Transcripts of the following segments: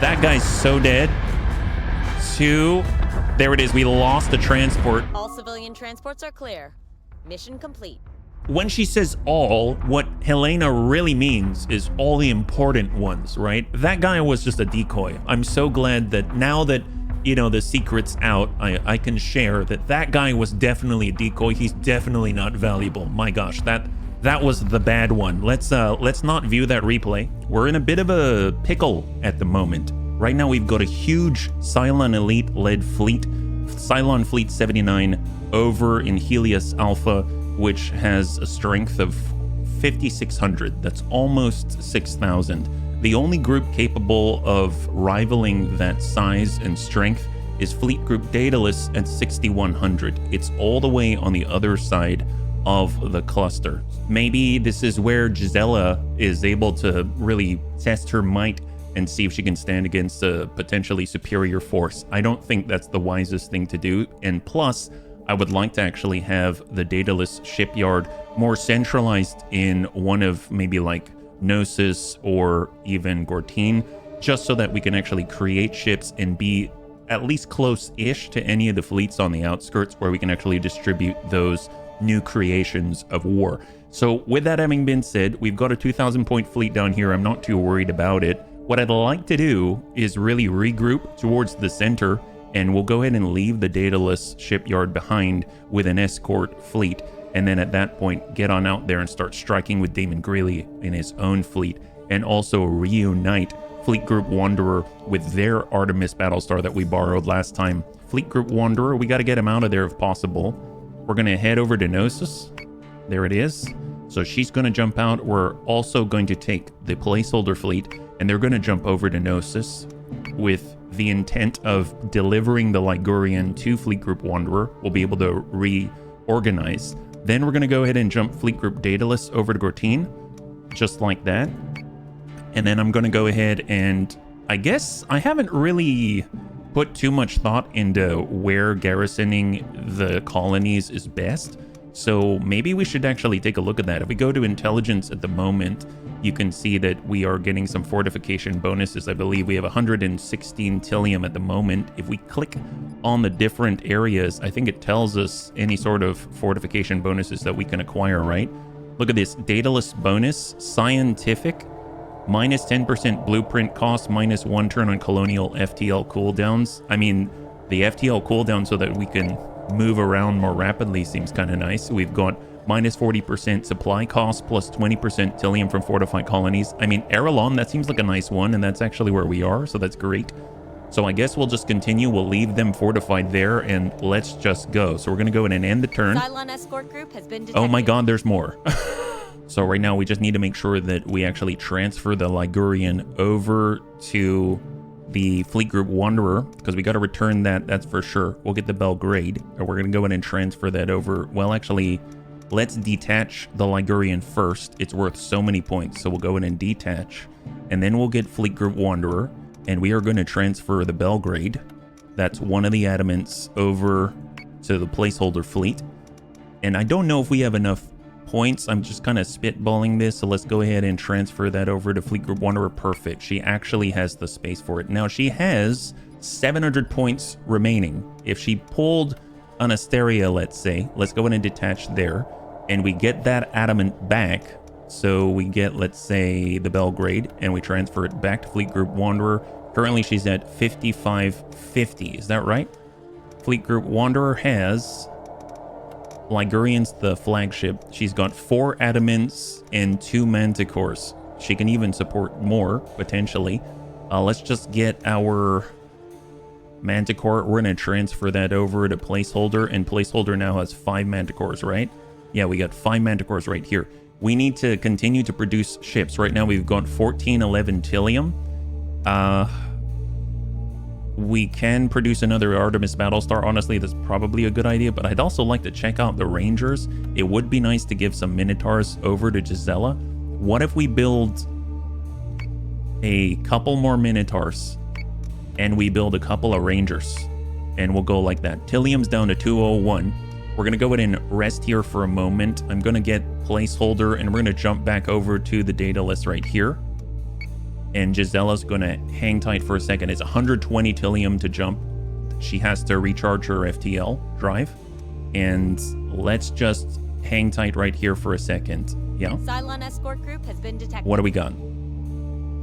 That guy's so dead. 2. There it is. We lost the transport. All civilian transports are clear. Mission complete. When she says all, what Helena really means is all the important ones, right? That guy was just a decoy. I'm so glad that now that, you know, the secret's out, I can share that that guy was definitely a decoy. He's definitely not valuable. My gosh, that was the bad one. Let's not view that replay. We're in a bit of a pickle at the moment. Right now we've got a huge Cylon Elite led fleet, Cylon Fleet 79 over in Helios Alpha, which has a strength of 5,600. That's almost 6,000. The only group capable of rivaling that size and strength is Fleet Group Daedalus at 6,100. It's all the way on the other side of the cluster. Maybe this is where Gisela is able to really test her might and see if she can stand against a potentially superior force. I don't think that's the wisest thing to do. And plus, I would like to actually have the Daedalus shipyard more centralized in one of maybe like Gnosis or even Gortine, just so that we can actually create ships and be at least close-ish to any of the fleets on the outskirts where we can actually distribute those new creations of war. So with that having been said, we've got a 2,000 point fleet down here. I'm not too worried about it. What I'd like to do is really regroup towards the center, and we'll go ahead and leave the Daedalus shipyard behind with an escort fleet. And then at that point, get on out there and start striking with Damon Greeley in his own fleet, and also reunite Fleet Group Wanderer with their Artemis Battlestar that we borrowed last time. Fleet Group Wanderer, we got to get him out of there if possible. We're going to head over to Gnosis. There it is. So she's going to jump out. We're also going to take the placeholder fleet, and they're going to jump over to Gnosis with the intent of delivering the Ligurian to Fleet Group Wanderer. We'll be able to reorganize. Then we're going to go ahead and jump Fleet Group Daedalus over to Gortine, just like that. And then I'm going to go ahead and, I guess I haven't really put too much thought into where garrisoning the colonies is best. So maybe we should actually take a look at that. If we go to intelligence at the moment, you can see that we are getting some fortification bonuses. I believe we have 116 Tillium at the moment. If we click on the different areas, I think it tells us any sort of fortification bonuses that we can acquire, right? Look at this, Daedalus bonus, scientific, minus 10% blueprint cost, minus 1 turn on colonial FTL cooldowns. I mean, the FTL cooldown so that we can move around more rapidly seems kind of nice. We've got minus 40% supply cost plus 20% Tillium from fortified colonies. I mean, Erelon, that seems like a nice one, and that's actually where we are, so that's great. So I guess we'll just continue. We'll leave them fortified there, and let's just go. So we're going to go in and end the turn. Cylon escort group has been detected. Oh my god, there's more. So right now we just need to make sure that we actually transfer the Ligurian over to the Fleet Group Wanderer, because we got to return that, that's for sure. We'll get the Belgrade, and we're going to go in and transfer that over. Well, actually, let's detach the Ligurian first. It's worth so many points, so we'll go in and detach, and then we'll get Fleet Group Wanderer, and we are going to transfer the Belgrade. That's one of the adamants over to the placeholder fleet. And I don't know if we have enough points. I'm just kind of spitballing this, so let's go ahead and transfer that over to Fleet Group Wanderer. Perfect. She actually has the space for it. Now she has 700 points remaining. If she pulled an Asteria, let's say, let's go ahead and detach there, and we get that adamant back. So we get, let's say, the Belgrade, and we transfer it back to Fleet Group Wanderer. Currently she's at 5550. Is that right? Fleet Group Wanderer has Ligurian's the flagship. She's got 4 adamants and 2 manticores. She can even support more, potentially. Let's just get our manticore. We're going to transfer that over to placeholder, and placeholder now has 5 manticores, right? Yeah, we got 5 manticores right here. We need to continue to produce ships. Right now we've got 1411 Tillium. We can produce another Artemis Battlestar. Honestly, that's probably a good idea, but I'd also like to check out the Rangers. It would be nice to give some Minotaurs over to Gisela. What if we build a couple more Minotaurs and we build a couple of Rangers, and we'll go like that. Tillium's down to 201. We're going to go ahead and rest here for a moment. I'm going to get placeholder, and we're going to jump back over to the Daedalus right here. And Gisella's gonna hang tight for a second. It's 120 Tillium to jump. She has to recharge her FTL drive. And let's just hang tight right here for a second. Yeah? Cylon escort group has been detected. What do we got?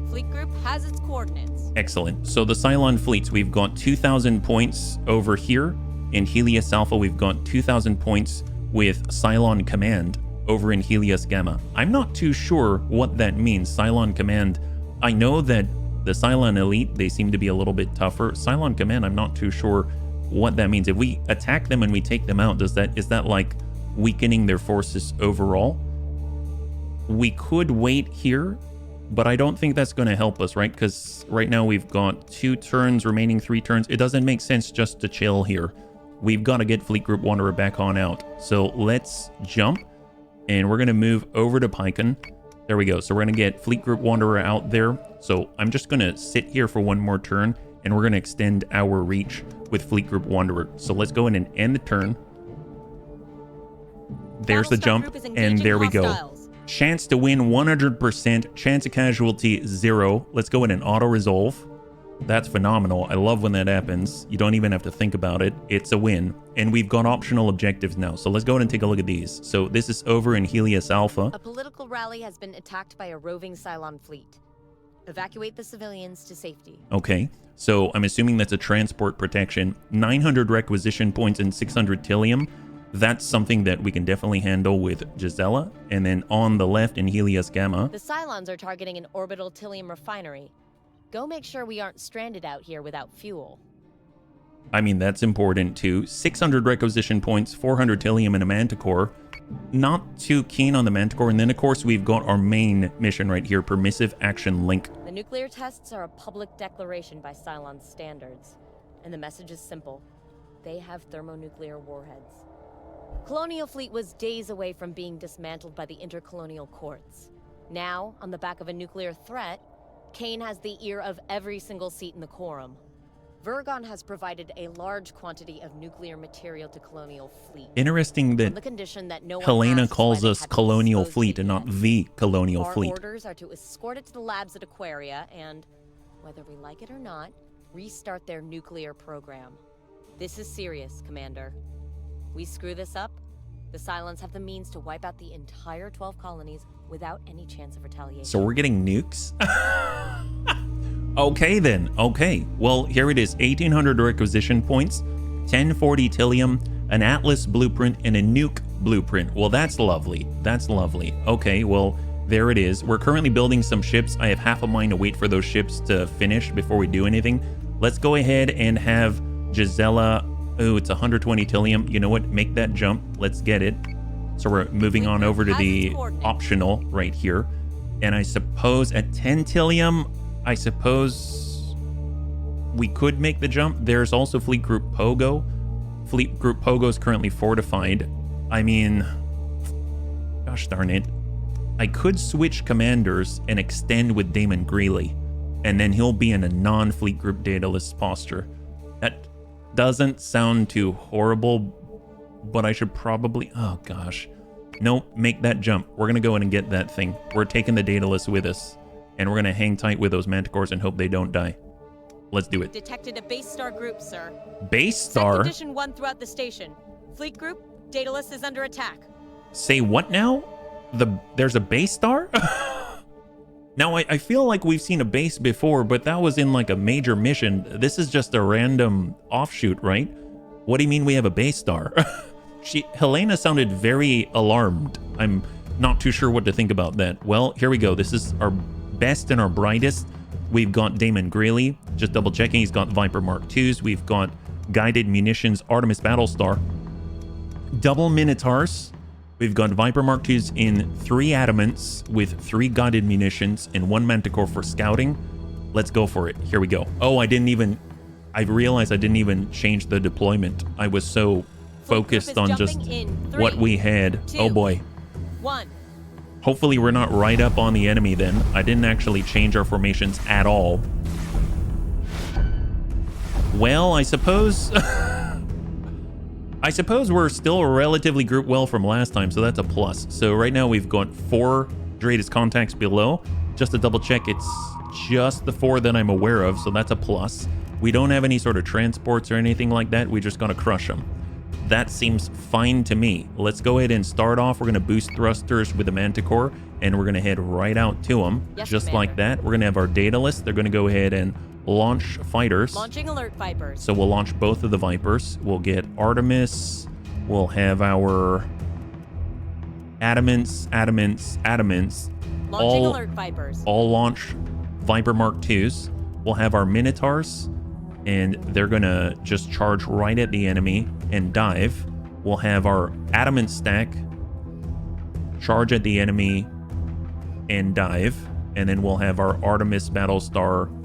Fleet group has its coordinates. Excellent. So the Cylon fleets, we've got 2,000 points over here. In Helios Alpha, we've got 2,000 points with Cylon Command over in Helios Gamma. I'm not too sure what that means, Cylon Command. I know that the Cylon Elite, they seem to be a little bit tougher. Cylon Command, I'm not too sure what that means. If we attack them and we take them out, is that like weakening their forces overall? We could wait here, but I don't think that's going to help us, right? Because right now we've got 2 turns, remaining 3 turns. It doesn't make sense just to chill here. We've got to get Fleet Group Wanderer back on out. So let's jump, and we're going to move over to Pycon. There we go. So we're going to get Fleet Group Wanderer out there. So I'm just going to sit here for one more turn, and we're going to extend our reach with Fleet Group Wanderer. So let's go in and end the turn. There's the jump, and there we go. Chance to win 100%, chance of casualty 0. Let's go in and auto-resolve. That's phenomenal. I love when that happens. You don't even have to think about it. It's a win. And we've got optional objectives now. So let's go ahead and take a look at these. So this is over in Helios Alpha. A political rally has been attacked by a roving Cylon fleet. Evacuate the civilians to safety. Okay. So I'm assuming that's a transport protection. 900 requisition points and 600 Tillium. That's something that we can definitely handle with Gisela. And then on the left in Helios Gamma. The Cylons are targeting an orbital Tillium refinery. Go make sure we aren't stranded out here without fuel. I mean, that's important too. 600 requisition points, 400 Tillium, and a Manticore. Not too keen on the Manticore. And then, of course, we've got our main mission right here, Permissive Action Link. The nuclear tests are a public declaration by Cylon standards. And the message is simple. They have thermonuclear warheads. Colonial Fleet was days away from being dismantled by the intercolonial courts. Now, on the back of a nuclear threat, Kane has the ear of every single seat in the quorum. Virgon has provided a large quantity of nuclear material to Colonial Fleet. Interesting that the condition that no Helena calls us Colonial Fleet and not the Colonial Fleet. Our orders are to escort it to the labs at Aquaria and, whether we like it or not, restart their nuclear program. This is serious, Commander. We screw this up, the Cylons have the means to wipe out the entire 12 colonies without any chance of retaliation. So we're getting nukes? Okay then, okay. Well, here it is, 1,800 requisition points, 1040 Tillium, an Atlas blueprint, and a nuke blueprint. Well, that's lovely, that's lovely. Okay, well, there it is. We're currently building some ships. I have half a mind to wait for those ships to finish before we do anything. Let's go ahead and have Gisela. Oh, it's 120 Tillium. You know what? Make that jump. Let's get it. So we're moving on over to the optional right here. And I suppose at 10 Tillium, I suppose we could make the jump. There's also Fleet Group Pogo. Fleet Group Pogo is currently fortified. I mean, gosh darn it. I could switch commanders and extend with Damon Greeley. And then he'll be in a non-Fleet Group Daedalus posture. That doesn't sound too horrible, but I should probably... Oh, gosh. Nope, make that jump. We're going to go in and get that thing. We're taking the Daedalus with us, and we're going to hang tight with those Manticores and hope they don't die. Let's do it. Detected a base star group, sir. Base star? Set condition 1 throughout the station. Fleet group, Daedalus is under attack. Say what now? There's a base star? Now, I feel like we've seen a base before, but that was in like a major mission. This is just a random offshoot, right? What do you mean we have a base star? Helena sounded very alarmed. I'm not too sure what to think about that. Well, here we go. This is our best and our brightest. We've got Damon Greeley. Just double checking. He's got Viper Mark IIs. We've got Guided Munitions Artemis Battlestar. Double Minotaurs. We've got Viper Mark IIs in 3 Adamants with 3 Guided Munitions and 1 Manticore for scouting. Let's go for it. Here we go. Oh, I realized I didn't even change the deployment. I was so focused on just what we had. 2, oh boy. 1. Hopefully we're not right up on the enemy then. I didn't actually change our formations at all. Well, I suppose... I suppose we're still relatively grouped well from last time, so that's a plus. So right now we've got 4 Dreadus contacts below. Just to double check, it's just the 4 that I'm aware of, so that's a plus. We don't have any sort of transports or anything like that. We're just going to crush them. That seems fine to me. Let's go ahead and start off. We're going to boost thrusters with the Manticore, and we're going to head right out to them. Yes, just Commander. like that. We're going to have our data list. They're going to go ahead and launch fighters. Launching alert Vipers. So we'll launch both of the Vipers. We'll get Artemis. We'll have our Adamants. Launching alert Vipers. All launch Viper Mark IIs. We'll have our Minotaurs, and they're going to just charge right at the enemy and dive. We'll have our Adamant stack charge at the enemy and dive. And then we'll have our Artemis Battlestar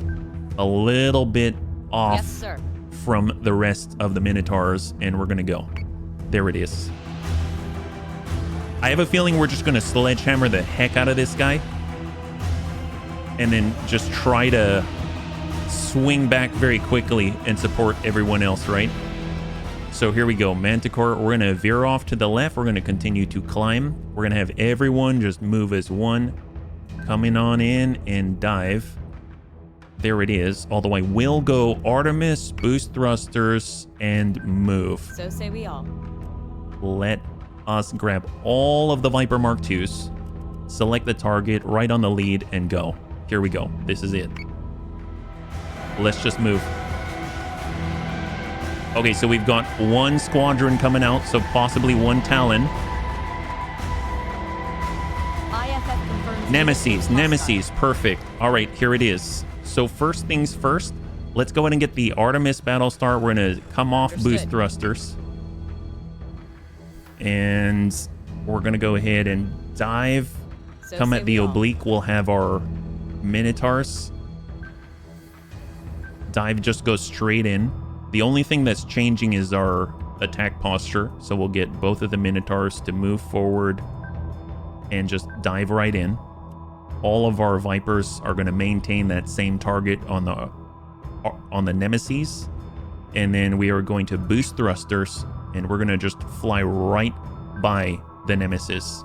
a little bit off Yes, sir. from the rest of the Minotaurs, and we're going to go. There it is. I have a feeling we're just going to sledgehammer the heck out of this guy and then just try to swing back very quickly and support everyone else, right? So here we go. Manticore, we're going to veer off to the left. We're going to continue to climb. We're going to have everyone just move as one, coming on in and dive. There it is. All the way. We'll go Artemis, boost thrusters, and move. So say we all. Let us grab all of the Viper Mark IIs, select the target right on the lead, and go. Here we go. This is it. Let's just move. Okay, so we've got one squadron coming out, so possibly one Talon. IFF confirms. Nemesis, perfect. All right, here it is. So first things first, let's go ahead and get the Artemis Battlestar. We're going to come off Understood. boost thrusters. And we're going to go ahead and dive. So Come say at the we all. oblique. We'll have our Minotaurs. Dive just goes straight in. The only thing that's changing is our attack posture. So we'll get both of the Minotaurs to move forward and just dive right in. All of our Vipers are going to maintain that same target on the Nemesis. And then we are going to boost thrusters, and we're going to just fly right by the Nemesis,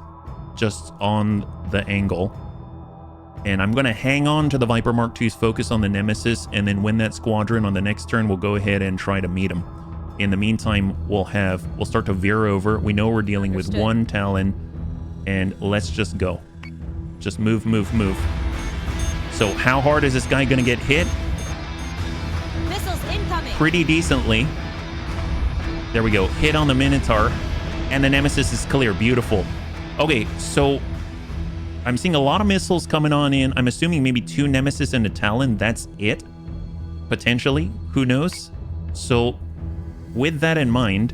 just on the angle. And I'm going to hang on to the Viper Mark II's, focus on the Nemesis, and then when that squadron on the next turn, we'll go ahead and try to meet them. In the meantime, we'll start to veer over. We know we're dealing with Understood. one Talon, and let's just go. Just move. So how hard is this guy going to get hit? Missiles incoming. Pretty decently. There we go. Hit on the Minotaur, and the Nemesis is clear. Beautiful. Okay, so I'm seeing a lot of missiles coming on in. I'm assuming maybe 2 Nemesis and a Talon. That's it. Potentially. Who knows? So with that in mind,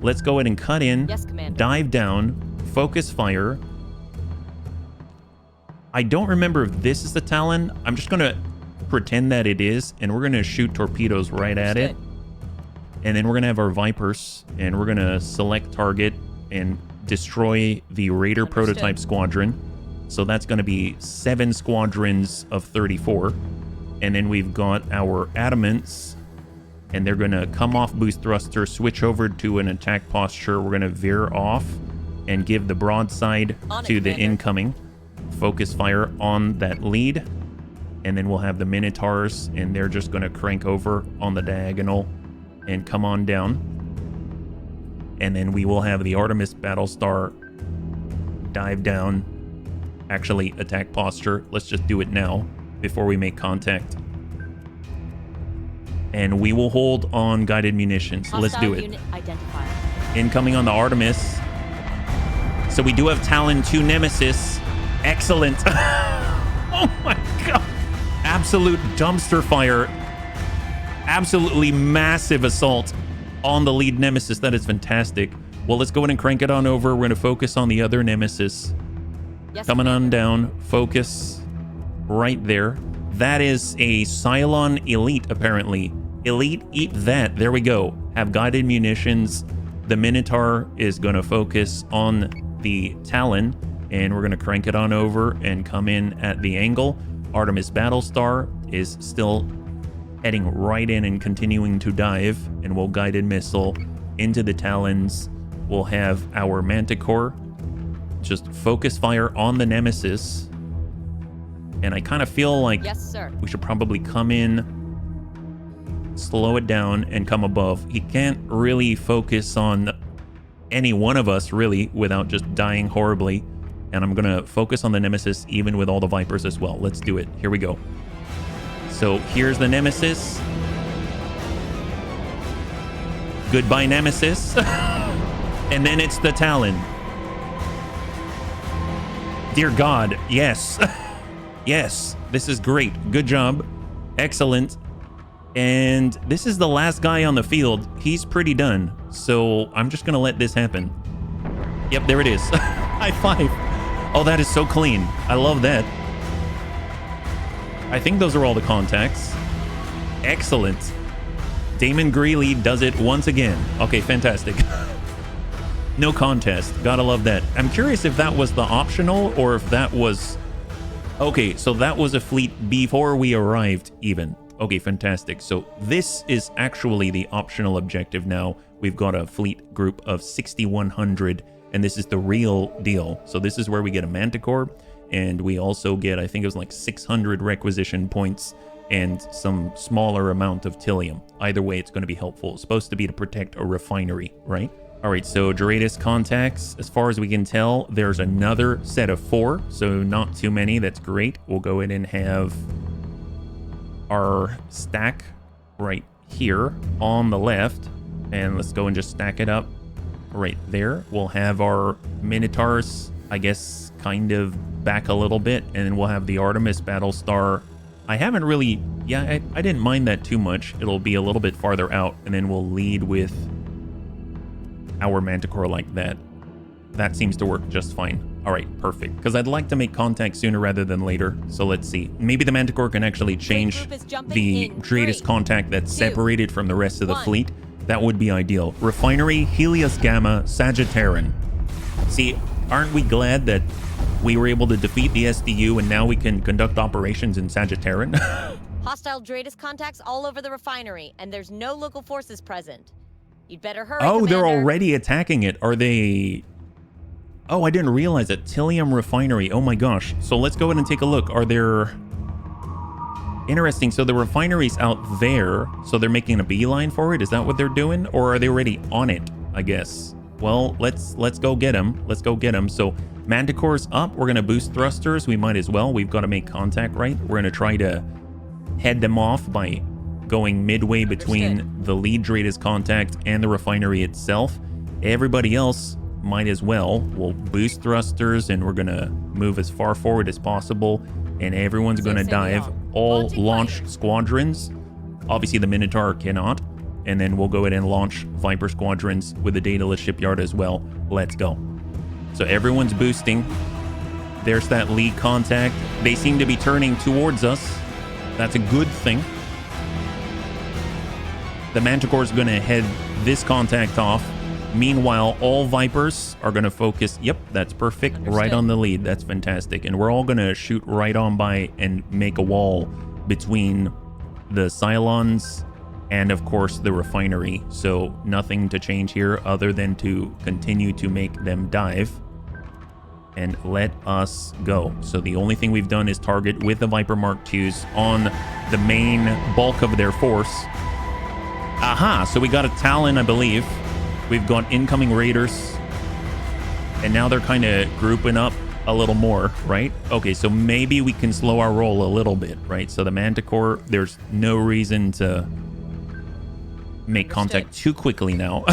let's go ahead and cut in. Yes, Commander. Dive down. Focus fire. I don't remember if this is the Talon. I'm just going to pretend that it is, and we're going to shoot torpedoes right at it. And then we're going to have our Vipers, and we're going to select target and destroy the Raider Understood. prototype squadron. So that's going to be 7 squadrons of 34. And then we've got our Adamants, and they're going to come off boost thruster, switch over to an attack posture. We're going to veer off and give the broadside On it, to the Commander. incoming. Focus fire on that lead. And then we'll have the Minotaurs, and they're just going to crank over on the diagonal and come on down. And then we will have the Artemis Battlestar dive down. Actually, attack posture. Let's just do it now before we make contact. And we will hold on guided munitions. Let's do Hostile it. unit identified. Incoming on the Artemis. So we do have Talon 2 Nemesis. Excellent. Oh my god. Absolute dumpster fire. Absolutely massive assault on the lead Nemesis. That is fantastic. Well, let's go ahead and crank it on over. We're going to focus on the other Nemesis. Yes, Coming on Commander. down. Focus right there. That is a Cylon Elite, apparently. Elite, eat that. There we go. Have guided munitions. The Minotaur is going to focus on the Talon, and we're going to crank it on over and come in at the angle. Artemis Battlestar is still heading right in and continuing to dive, and we'll guided missile into the Talons. We'll have our Manticore just focus fire on the Nemesis. And I kind of feel like Yes, sir. we should probably come in, slow it down, and come above. He can't really focus on any one of us, really, without just dying horribly. And I'm going to focus on the Nemesis, even with all the Vipers as well. Let's do it. Here we go. So here's the Nemesis. Goodbye, Nemesis. And then it's the Talon. Dear God, yes. Yes, this is great. Good job. Excellent. And this is the last guy on the field. He's pretty done. So I'm just going to let this happen. Yep, there it is. High five. Oh, that is so clean. I love that. I think those are all the contacts. Excellent. Damon Greeley does it once again. Okay, fantastic. No contest. Gotta love that. I'm curious if that was the optional or if that was... Okay, so that was a fleet before we arrived even. Okay, fantastic. So this is actually the optional objective now. We've got a fleet group of 6,100, and this is the real deal. So this is where we get a Manticore, and we also get, I think it was like 600 requisition points and some smaller amount of Tilium. Either way, it's going to be helpful. It's supposed to be to protect a refinery, right? All right, so Doradus contacts, as far as we can tell, there's another set of 4, so not too many. That's great. We'll go ahead and have our stack right here on the left, and let's go and just stack it up right there. We'll have our Minotaurs, I guess, kind of back a little bit, and then we'll have the Artemis Battlestar. I haven't really, yeah, I didn't mind that too much. It'll be a little bit farther out, and then we'll lead with our Manticore like that. That seems to work just fine. All right, perfect. Because I'd like to make contact sooner rather than later. So let's see. Maybe the Manticore can actually change the greatest contact that's separated from the rest of the fleet. That would be ideal. Refinery, Helios Gamma, Sagittarian. See, aren't we glad that we were able to defeat the SDU and now we can conduct operations in Sagittarian? Hostile Doradus contacts all over the refinery, and there's no local forces present. You'd better hurry, Oh, Commander. they're already attacking it. Are they... Oh, I didn't realize it. Tilium Refinery. Oh my gosh. So let's go ahead and take a look. Are there... Interesting. So the refinery's out there. So they're making a beeline for it. Is that what they're doing? Or are they already on it, I guess? Well, let's go get them. Let's go get them. So Manticore's up. We're going to boost thrusters. We might as well. We've got to make contact, right? We're going to try to head them off by going midway between the lead Doradus contact and the refinery itself. Everybody else might as well. We'll boost thrusters and we're gonna move as far forward as possible, and everyone's gonna dive. All launch squadrons. Obviously the Minotaur cannot, and then we'll go ahead and launch Viper squadrons with the Daedalus shipyard as well. Let's go. So everyone's boosting. There's that lead contact. They seem to be turning towards us. That's a good thing. The Manticore's going to head this contact off. Meanwhile, all Vipers are going to focus. Yep, that's perfect. Understood. Right on the lead. That's fantastic. And we're all going to shoot right on by and make a wall between the Cylons and, of course, the refinery. So nothing to change here other than to continue to make them dive. And let us go. So the only thing we've done is target with the Viper Mark IIs on the main bulk of their force. Aha, so we got a Talon, I believe. We've got incoming Raiders. And now they're kind of grouping up a little more, right? Okay, so maybe we can slow our roll a little bit, right? So the Manticore, there's no reason to make contact too quickly now.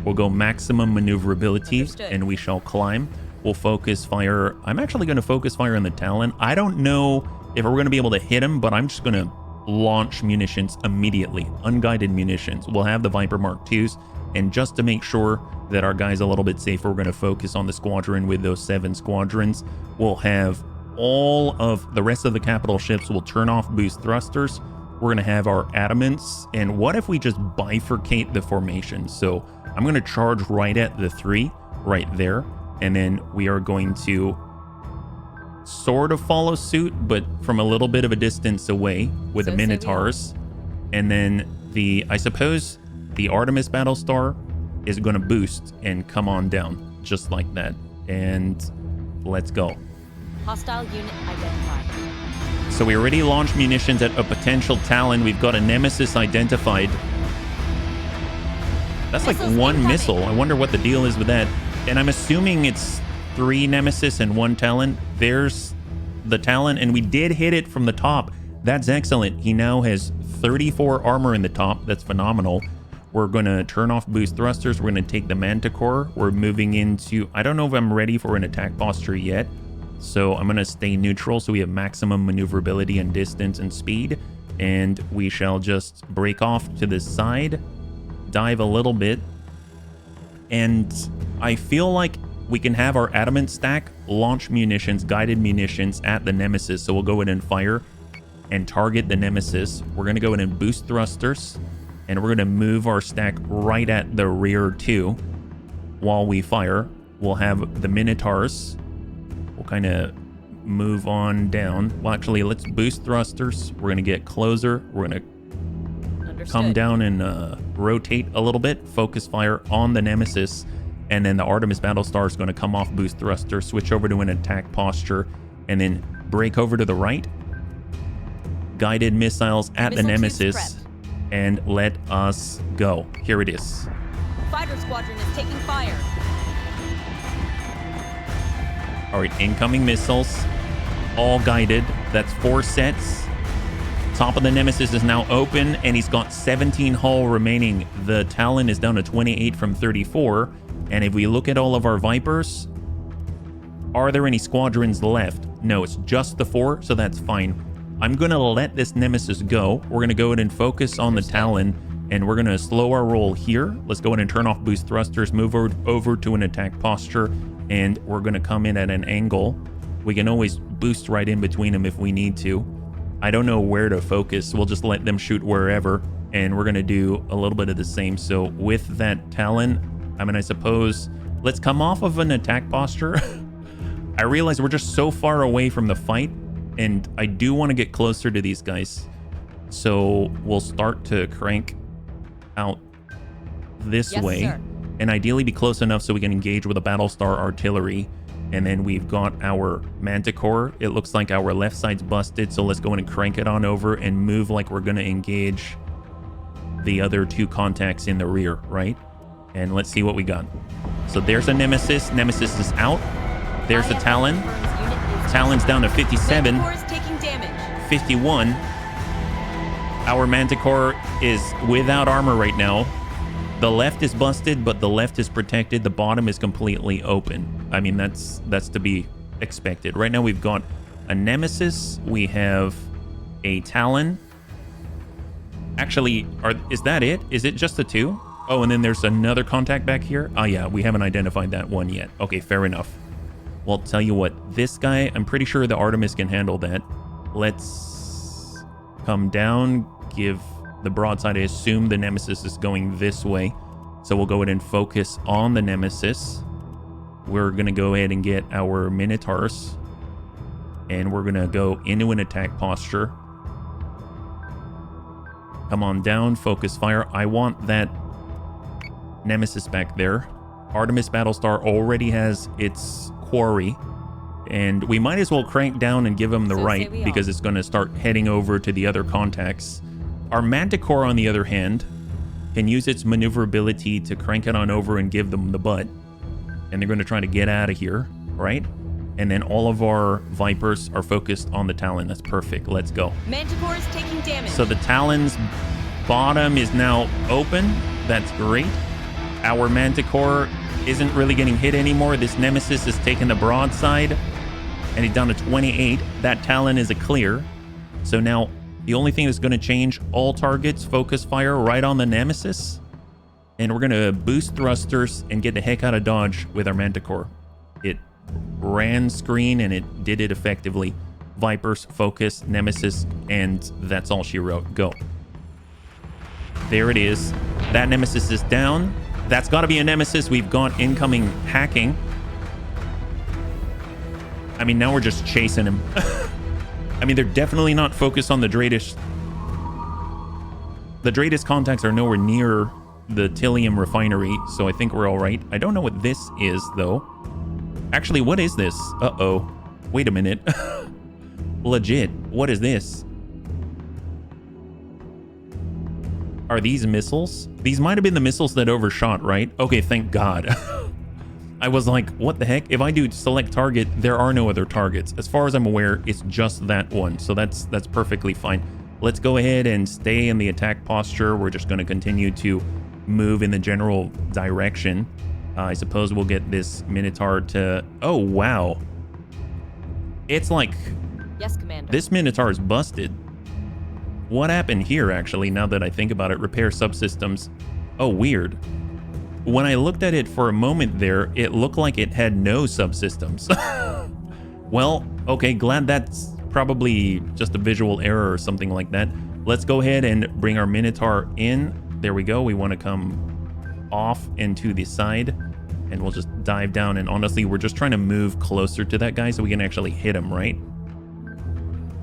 We'll go maximum maneuverability and we shall climb. We'll focus fire. I'm actually going to focus fire on the Talon. I don't know if we're going to be able to hit him, but I'm just going to launch munitions immediately. Unguided munitions. We'll have the Viper Mark IIs, and just to make sure that our guy's a little bit safer, we're going to focus on the squadron with those 7 squadrons. We'll have all of the rest of the capital ships will turn off boost thrusters. We're going to have our adamants, and what if we just bifurcate the formation? So I'm going to charge right at the 3 right there, and then we are going to sort of follow suit, but from a little bit of a distance away with the Minotaurs. And then I suppose the Artemis Battlestar is going to boost and come on down just like that. And let's go. Hostile unit identified. So we already launched munitions at a potential Talon. We've got a Nemesis identified. That's like Missiles one incoming. missile. I wonder what the deal is with that. And I'm assuming it's 3 Nemesis and 1 Talon. There's the Talon, and we did hit it from the top. That's excellent. He now has 34 armor in the top. That's phenomenal. We're going to turn off boost thrusters. We're going to take the Manticore. We're moving into... I don't know if I'm ready for an attack posture yet. So I'm going to stay neutral so we have maximum maneuverability and distance and speed. And we shall just break off to the side, dive a little bit. And I feel like we can have our adamant stack launch munitions, guided munitions at the Nemesis. So we'll go in and fire and target the Nemesis. We're going to go in and boost thrusters. And we're going to move our stack right at the rear too. While we fire, we'll have the Minotaurs. We'll kind of move on down. Well, actually, let's boost thrusters. We're going to get closer. We're going to come down and rotate a little bit. Focus fire on the Nemesis. And then the Artemis Battlestar is going to come off boost thruster, switch over to an attack posture, and then break over to the right. Guided missiles at the Nemesis. And let us go. Here it is. Fighter squadron is taking fire. All right, incoming missiles, all guided. That's 4 sets. Top of the Nemesis is now open, and he's got 17 hull remaining. The Talon is down to 28 from 34. And if we look at all of our Vipers, are there any squadrons left? No, it's just the 4, so that's fine. I'm going to let this Nemesis go. We're going to go ahead and focus on the Talon, and we're going to slow our roll here. Let's go ahead and turn off boost thrusters, move over to an attack posture, and we're going to come in at an angle. We can always boost right in between them if we need to. I don't know where to focus. We'll just let them shoot wherever, and we're going to do a little bit of the same. So with that Talon, I mean, I suppose let's come off of an attack posture. I realize we're just so far away from the fight, and I do want to get closer to these guys. So we'll start to crank out this way. Sir. And ideally be close enough so we can engage with a Battlestar artillery. And then we've got our Manticore. It looks like our left side's busted, so let's go in and crank it on over and move like we're going to engage the other 2 contacts in the rear, right? And let's see what we got. So there's a Nemesis. Nemesis is out. There's the Talon. Talon's down to 57. Manticore is taking damage. 51. Our Manticore is without armor right now. The left is busted, but the left is protected. The bottom is completely open. I mean, that's to be expected. Right now we've got a Nemesis. We have a Talon. Actually, is that it? Is it just the 2? Oh, and then there's another contact back here. Oh yeah, we haven't identified that one yet. Okay, fair enough. Well, tell you what, this guy, I'm pretty sure the Artemis can handle that. Let's come down, give the broadside. I assume the Nemesis is going this way. So we'll go ahead and focus on the Nemesis. We're going to go ahead and get our Minotaurs. And we're going to go into an attack posture. Come on down, focus fire. I want that Nemesis back there. Artemis Battlestar already has its quarry, and we might as well crank down and give him the right, because it's going to start heading over to the other contacts. Our Manticore, on the other hand, can use its maneuverability to crank it on over and give them the butt, and they're going to try to get out of here, right? And then all of our Vipers are focused on the Talon. That's perfect. Let's go. Manticore is taking damage. So the Talon's bottom is now open. That's great. Our Manticore isn't really getting hit anymore. This Nemesis is taking the broadside, and he's down to 28. That Talon is a clear. So now the only thing that's going to change, all targets focus fire right on the Nemesis, and we're going to boost thrusters and get the heck out of dodge with our Manticore. It ran screen and it did it effectively. Vipers, focus, Nemesis, and that's all she wrote. Go. There it is. That Nemesis is down. That's got to be a Nemesis. We've got incoming hacking. I mean, now we're just chasing him. I mean, they're definitely not focused on the Dratus. The Dratus contacts are nowhere near the Tillium refinery, so I think we're all right. I don't know what this is, though. Actually, what is this? Uh-oh. Wait a minute. Legit. What is this? Are these missiles? These might have been the missiles that overshot, right? Okay, thank God. I was like, what the heck? If I do select target, there are no other targets. As far as I'm aware, it's just that one. So that's perfectly fine. Let's go ahead and stay in the attack posture. We're just going to continue to move in the general direction. I suppose we'll get this Minotaur to... Oh, wow. It's like... Yes, Commander. This Minotaur is busted. What happened here, actually, now that I think about it? Repair subsystems. Oh, weird. When I looked at it for a moment there, it looked like it had no subsystems. Well, okay, glad that's probably just a visual error or something like that. Let's go ahead and bring our Minotaur in. There we go. We want to come off and to the side, and we'll just dive down. And honestly, we're just trying to move closer to that guy so we can actually hit him, right?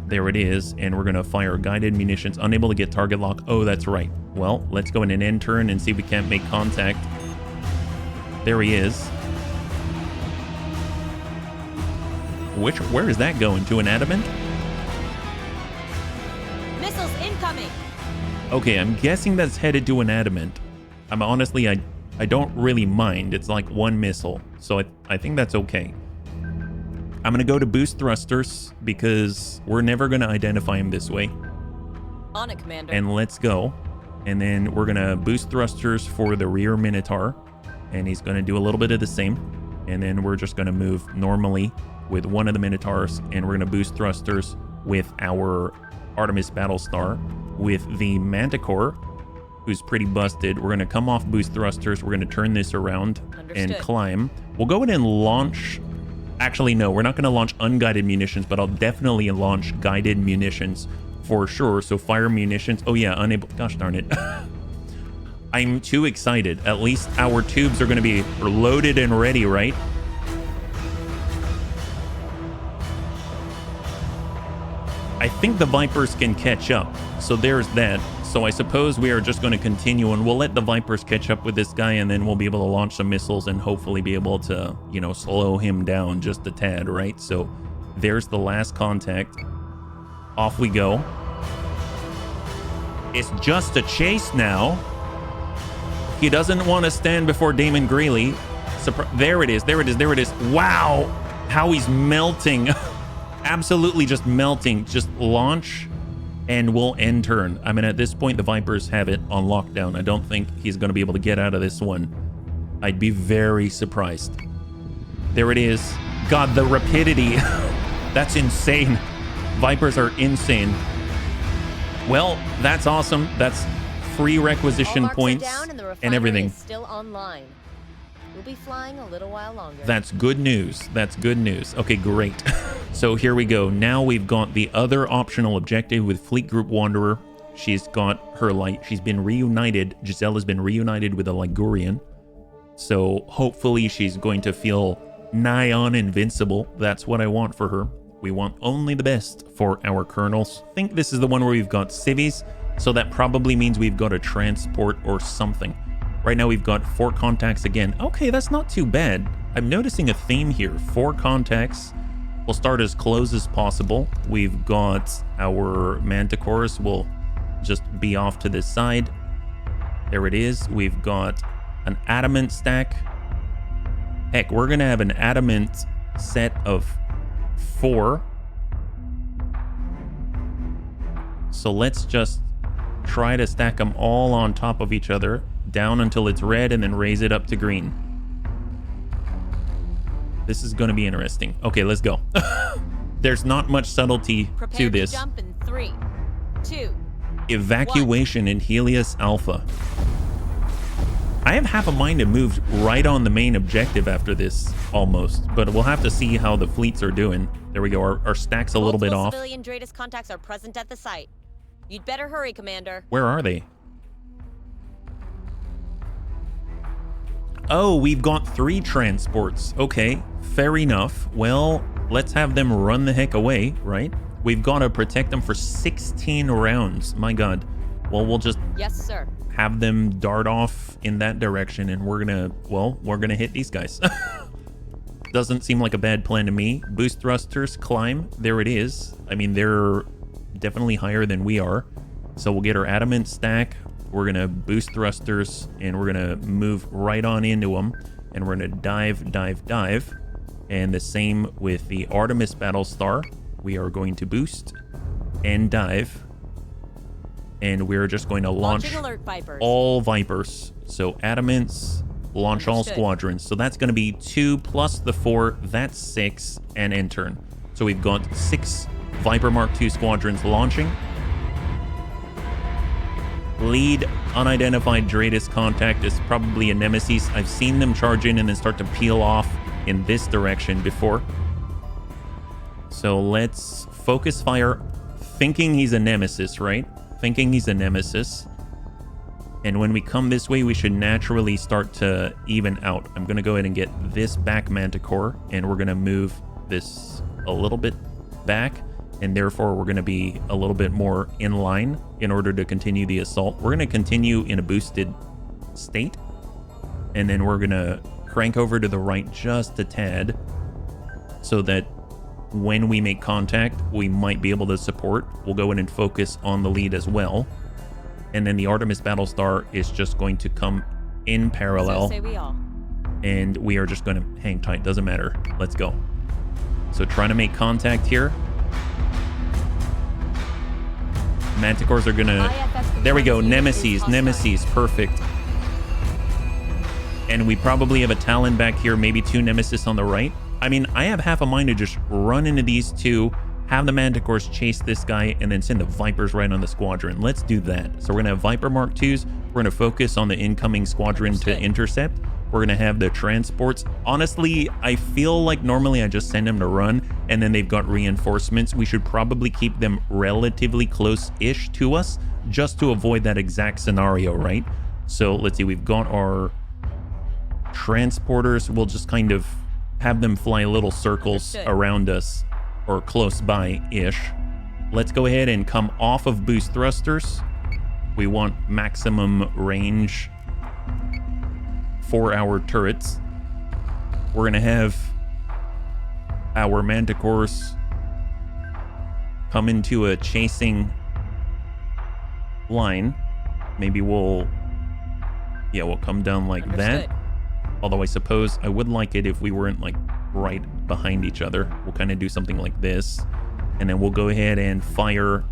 There it is, and we're going to fire guided munitions. Unable to get target lock. Oh, that's right. Well, let's go in an end turn and see if we can't make contact. There he is. Where is that going? To an adamant? Missiles incoming! Okay, I'm guessing that's headed to an adamant. Honestly, I don't really mind. It's like one missile, so I think that's okay. I'm going to go to boost thrusters because we're never going to identify him this way. On it, Commander. And let's go. And then we're going to boost thrusters for the rear Minotaur. And he's going to do a little bit of the same. And then we're just going to move normally with one of the Minotaurs. And we're going to boost thrusters with our Artemis Battlestar. With the Manticore, who's pretty busted, we're going to come off boost thrusters. We're going to turn this around and climb. We'll go ahead and launch... Actually, no, we're not going to launch unguided munitions, but I'll definitely launch guided munitions for sure. So fire munitions. Oh, yeah, unable. Gosh darn it. I'm too excited. At least our tubes are going to be loaded and ready, right? I think the Vipers can catch up. So there's that. So I suppose we are just going to continue, and we'll let the Vipers catch up with this guy, and then we'll be able to launch some missiles and hopefully be able to, you know, slow him down just a tad, right? So there's the last contact. Off we go. It's just a chase now. He doesn't want to stand before Damon Greeley. There it is. There it is. There it is. Wow. How he's melting. Absolutely just melting. Just launch. And we'll end turn. I mean, at this point, the Vipers have it on lockdown. I don't think he's going to be able to get out of this one. I'd be very surprised. There it is. God, the rapidity. That's insane. Vipers are insane. Well, that's awesome. That's free requisition points and everything. Is still online. We'll be flying a little while longer. That's good news. That's good news. Okay, great. So here we go. Now we've got the other optional objective with Fleet Group Wanderer. She's got her she's been reunited. Giselle has been reunited with a Ligurian. So hopefully she's going to feel nigh on invincible. That's what I want for her. We want only the best for our colonels. I think this is the one where we've got civies. So that probably means we've got a transport or something. Right now we've got 4 contacts again. Okay, that's not too bad. I'm noticing a theme here. 4 contacts. We'll start as close as possible. We've got our Manticores. We'll just be off to this side. There it is. We've got an adamant stack. Heck, we're going to have an adamant set of 4. So let's just try to stack them all on top of each other. Down until it's red and then raise it up to green. This is going to be interesting. Okay, let's go. There's not much subtlety to this. To jump in 3, 2, Evacuation 1. In Helios Alpha. I have half a mind to move right on the main objective after this, almost. But we'll have to see how the fleets are doing. There we go. Our stack's a little bit off. Civilian Dratus contacts are present at the site. You'd better hurry, Commander. Where are they? Oh, we've got 3 transports. Okay, fair enough. Well, let's have them run the heck away, right? We've got to protect them for 16 rounds. My God. Well, we'll just have them dart off in that direction, and we're gonna hit these guys. doesn't seem like a bad plan to me. Boost thrusters, climb. There it is. I mean, they're definitely higher than we are. So we'll get our adamant stack. We're going to boost thrusters, and we're going to move right on into them. And we're going to dive, dive, dive. And the same with the Artemis Battlestar. We are going to boost and dive. And we're just going to launch all Vipers. So adamants, launch all squadrons. So that's going to be 2 plus the 4. That's 6. And intern. So we've got 6 Viper Mark II squadrons launching. Lead unidentified Dratus contact is probably a Nemesis. I've seen them charge in and then start to peel off in this direction before. So let's focus fire, thinking he's a Nemesis, right? Thinking he's a Nemesis. And when we come this way, we should naturally start to even out. I'm going to go ahead and get this back Manticore, and we're going to move this a little bit back. And therefore, we're going to be a little bit more in line in order to continue the assault. We're going to continue in a boosted state. And then we're going to crank over to the right just a tad so that when we make contact, we might be able to support. We'll go in and focus on the lead as well. And then the Artemis Battlestar is just going to come in parallel. So say we all. And we are just going to hang tight. Doesn't matter. Let's go. So trying to make contact here. Manticores are gonna... There we go. Nemesis. Nemesis. Perfect. And we probably have a Talon back here. Maybe 2 Nemesis on the right. I mean, I have half a mind to just run into these 2, have the Manticores chase this guy, and then send the Vipers right on the squadron. Let's do that. So we're gonna have Viper Mark IIs. We're gonna focus on the incoming squadron to intercept. We're gonna have the transports. Honestly, I feel like normally I just send them to run, and then they've got reinforcements. We should probably keep them relatively close-ish to us, just to avoid that exact scenario, right? So let's see, we've got our transporters. We'll just kind of have them fly little circles around us, or close by-ish. Let's go ahead and come off of boost thrusters. We want maximum range for our turrets. We're gonna have our Manticores come into a chasing line. Maybe we'll come down like that. Although I suppose I would like it if we weren't like right behind each other. We'll kind of do something like this, and then we'll go ahead and fire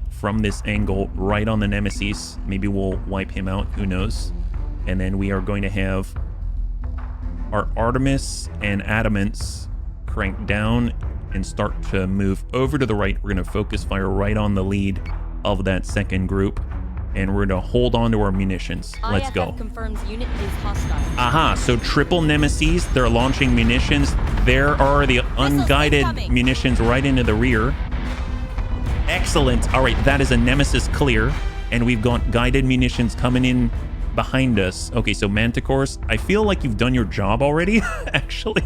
from this angle right on the Nemesis. Maybe we'll wipe him out, who knows. And then we are going to have our Artemis and Adamants crank down and start to move over to the right. We're going to focus fire right on the lead of that second group, and we're going to hold on to our munitions. Let's go. Confirms unit is hostile. Aha, so triple Nemesis. They're launching munitions. There are the unguided munitions right into the rear. Excellent. All right, that is a Nemesis clear, and we've got guided munitions coming in behind us. Okay, so Manticores, I feel like you've done your job already, actually.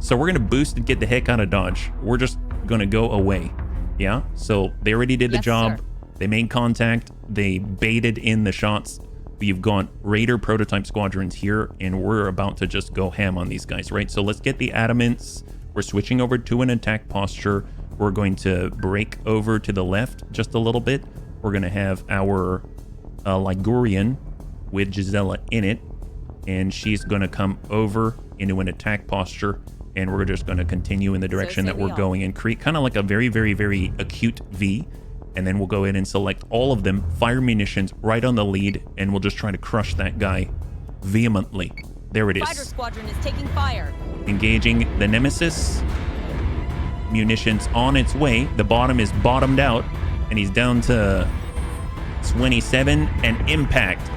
So we're going to boost and get the heck out of Dodge. We're just going to go away. Yeah, so they already did the job. Sir. They made contact. They baited in the shots. You've got Raider prototype squadrons here, and we're about to just go ham on these guys, right? So let's get the Adamants. We're switching over to an attack posture. We're going to break over to the left just a little bit. We're going to have our Ligurian with Gisela in it, and she's going to come over into an attack posture, and we're just going to continue in the direction that we're going and create kind of like a very, very, very acute V. And then we'll go in and select all of them, fire munitions right on the lead, and we'll just try to crush that guy vehemently. There it is. Fighter squadron is taking fire. Engaging the Nemesis. Munitions on its way. The bottom is bottomed out, and he's down to 27 and impact.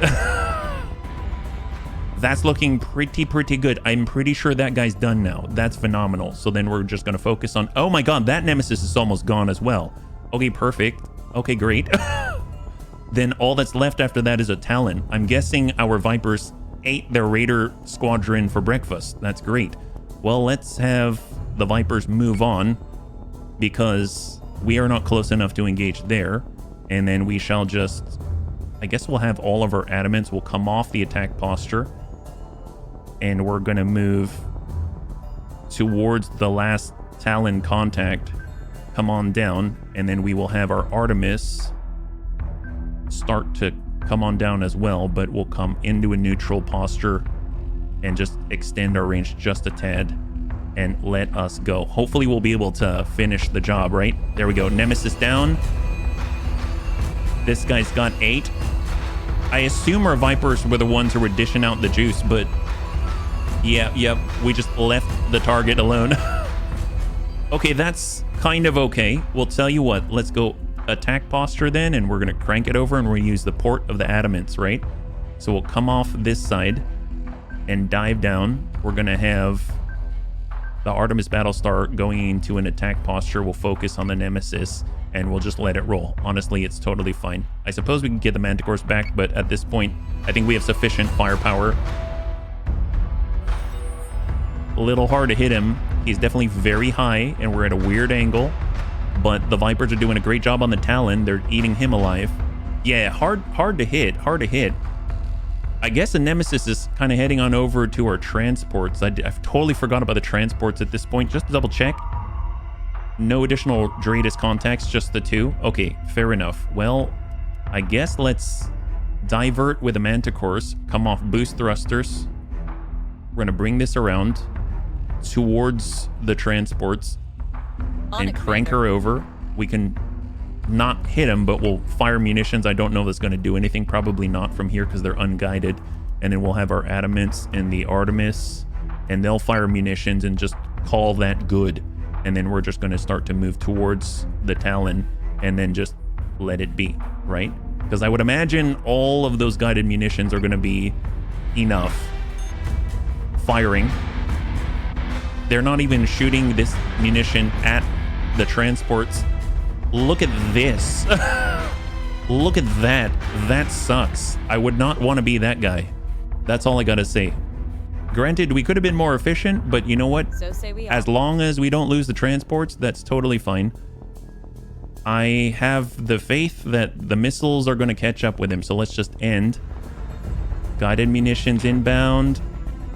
That's looking pretty good. I'm pretty sure that guy's done now. That's phenomenal. So then we're just going to focus on... Oh my god, that Nemesis is almost gone as well. Okay, perfect. Okay, great. Then all that's left after that is a Talon. I'm guessing our Vipers ate their Raider squadron for breakfast. That's great. Well, let's have the Vipers move on, because we are not close enough to engage there. And then we shall just... I guess we'll have all of our Adamants. We'll come off the attack posture, and we're going to move towards the last Talon contact. Come on down, and then we will have our Artemis start to come on down as well, but we'll come into a neutral posture and just extend our range just a tad and let us go. Hopefully we'll be able to finish the job, right? There we go. Nemesis down. This guy's got 8. I assume our Vipers were the ones who were dishing out the juice, but yep, we just left the target alone. Okay, that's kind of okay. We'll tell you what, let's go attack posture then, and we're going to crank it over, and we're going to use the port of the adamants, right? So we'll come off this side and dive down. We're going to have the Artemis Battlestar going into an attack posture. We'll focus on the Nemesis, and we'll just let it roll. Honestly, it's totally fine. I suppose we can get the Manticores back, but at this point, I think we have sufficient firepower. A little hard to hit him. He's definitely very high, and we're at a weird angle, but the Vipers are doing a great job on the Talon. They're eating him alive. Yeah, hard to hit. I guess the Nemesis is kind of heading on over to our transports. I've totally forgot about the transports at this point. Just to double check. No additional Dreadus contacts, just the 2. Okay, fair enough. Well, I guess let's divert with the Manticores. Come off boost thrusters. We're going to bring this around towards the transports and crank her over. We can not hit them, but we'll fire munitions. I don't know if that's going to do anything. Probably not from here because they're unguided. And then we'll have our Adamants and the Artemis, and they'll fire munitions and just call that good. And then we're just going to start to move towards the Talon and then just let it be, right? Because I would imagine all of those guided munitions are going to be enough. Firing. They're not even shooting this munition at the transports. Look at this. Look at that. That sucks. I would not want to be that guy. That's all I gotta say. Granted, we could have been more efficient, but you know what? So say we are. As long as we don't lose the transports, that's totally fine. I have the faith that the missiles are going to catch up with him, so let's just end. Guided munitions inbound.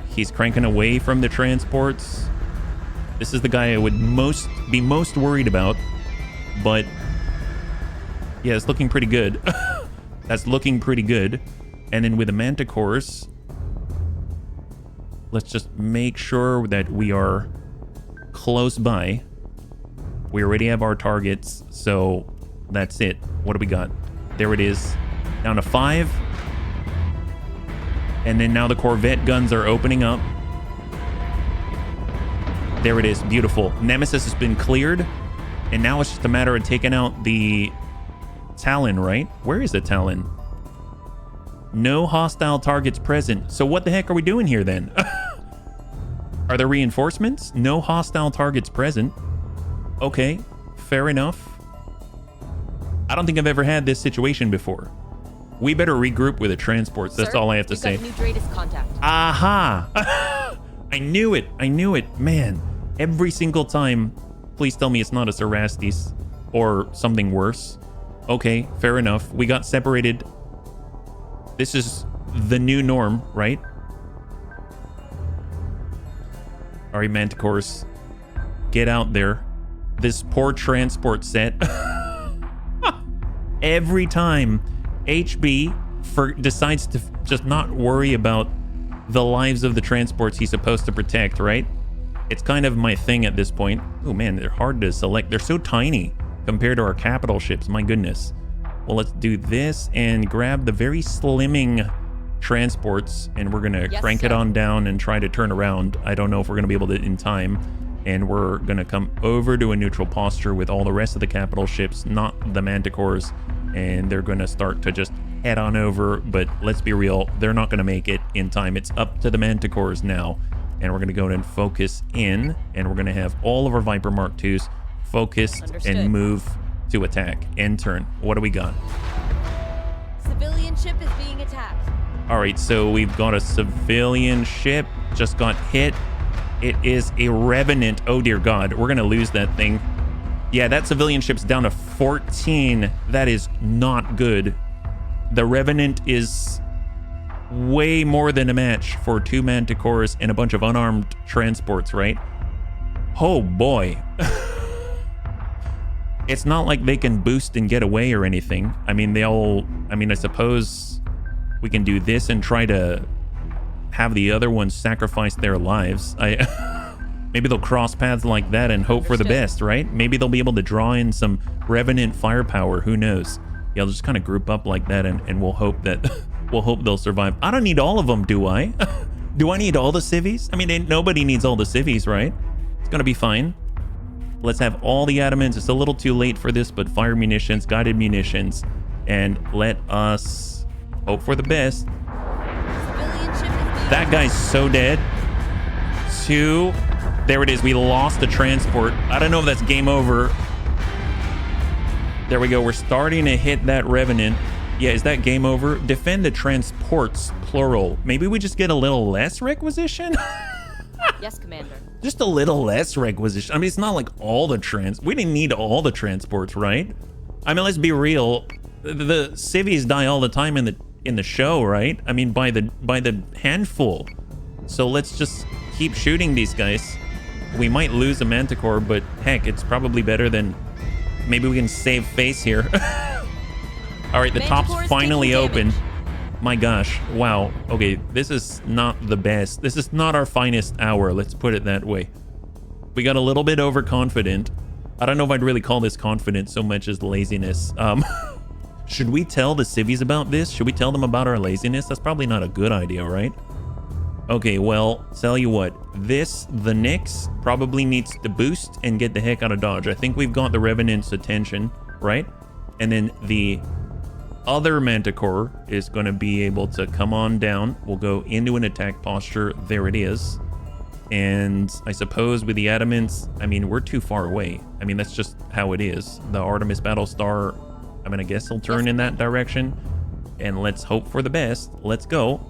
He's cranking away from the transports. This is the guy I would be most worried about, but yeah, it's looking pretty good. That's looking pretty good. And then with the Manticores, let's just make sure that we are close by. We already have our targets, so that's it. What do we got? There it is. Down to 5. And then now the Corvette guns are opening up. There it is. Beautiful. Nemesis has been cleared. And now it's just a matter of taking out the Talon, right? Where is the Talon? No hostile targets present. So what the heck are we doing here then? Are there reinforcements? No hostile targets present. Okay, fair enough. I don't think I've ever had this situation before. We better regroup with the transports. That's all I have to say. Got a new Dreadus contact. Aha! I knew it. I knew it. Man, every single time. Please tell me it's not a Cerastes or something worse. Okay, fair enough. We got separated. This is the new norm, right? All right, Manticores, get out there. This poor transport set. Every time HB decides to just not worry about the lives of the transports he's supposed to protect, right? It's kind of my thing at this point. Oh man, they're hard to select. They're so tiny compared to our capital ships. My goodness. Well, let's do this and grab the very slimming transports, and we're gonna crank it on down and try to turn around. I don't know if we're gonna be able to in time, and we're gonna come over to a neutral posture with all the rest of the capital ships, not the Manticores, and they're gonna start to just head on over. But let's be real, they're not gonna make it in time. It's up to the Manticores now, and we're gonna go and focus in, and we're gonna have all of our Viper Mark IIs focused and move to attack. End turn. What do we got? Civilian ship is being attacked. All right, so we've got a civilian ship just got hit. It is a Revenant. Oh dear God, we're gonna lose that thing. Yeah, that civilian ship's down to 14. That is not good. The Revenant is way more than a match for 2 Manticores and a bunch of unarmed transports, right? Oh boy. It's not like they can boost and get away or anything. I mean, I suppose we can do this and try to have the other ones sacrifice their lives. Maybe they'll cross paths like that and hope for the best, right? Maybe they'll be able to draw in some Revenant firepower. Who knows? Yeah, I'll just kind of group up like that and we'll hope that we'll hope they'll survive. I don't need all of them, do I? Do I need all the civvies? I mean, nobody needs all the civvies, right? It's gonna be fine. Let's have all the adamants. It's a little too late for this, but fire munitions, guided munitions, and let us hope for the best. That guy's so dead. 2. There it is. We lost the transport. I don't know if that's game over. There we go. We're starting to hit that Revenant. Yeah, is that game over? Defend the transports, plural. Maybe we just get a little less requisition? Yes, Commander. Just a little less requisition. I mean, it's not like all the we didn't need all the transports, right? I mean, let's be real. The civvies die all the time in the show, right? I mean, by the handful. So let's just keep shooting these guys. We might lose a Manticore, but heck, it's probably better than maybe we can save face here. All right, the top's finally open. My gosh, wow. Okay, this is not the best. This is not our finest hour, let's put it that way. We got a little bit overconfident. I don't know if I'd really call this confidence so much as laziness. Should we tell the civvies about this? Should we tell them about our laziness? That's probably not a good idea, right? Okay, well, tell you what. The Nyx probably needs to boost and get the heck out of Dodge. I think we've got the Revenant's attention, right? And then the other Manticore is going to be able to come on down. We'll go into an attack posture. There it is. And I suppose with the Adamants, I mean, we're too far away. I mean, that's just how it is. The Artemis Battlestar, I mean, I guess he'll turn in that direction. And let's hope for the best. Let's go.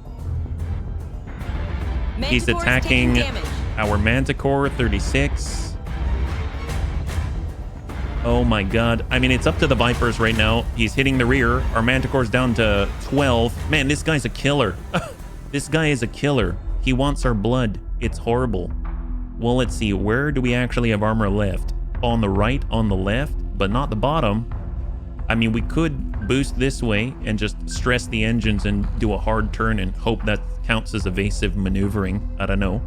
He's attacking our Manticore, 36. Oh my god. I mean, it's up to the Vipers right now. He's hitting the rear. Our Manticore's down to 12. Man, this guy's a killer. This guy is a killer. He wants our blood. It's horrible. Well, let's see. Where do we actually have armor left? On the right, on the left, but not the bottom. I mean, we could boost this way and just stress the engines and do a hard turn and hope that counts as evasive maneuvering. I don't know.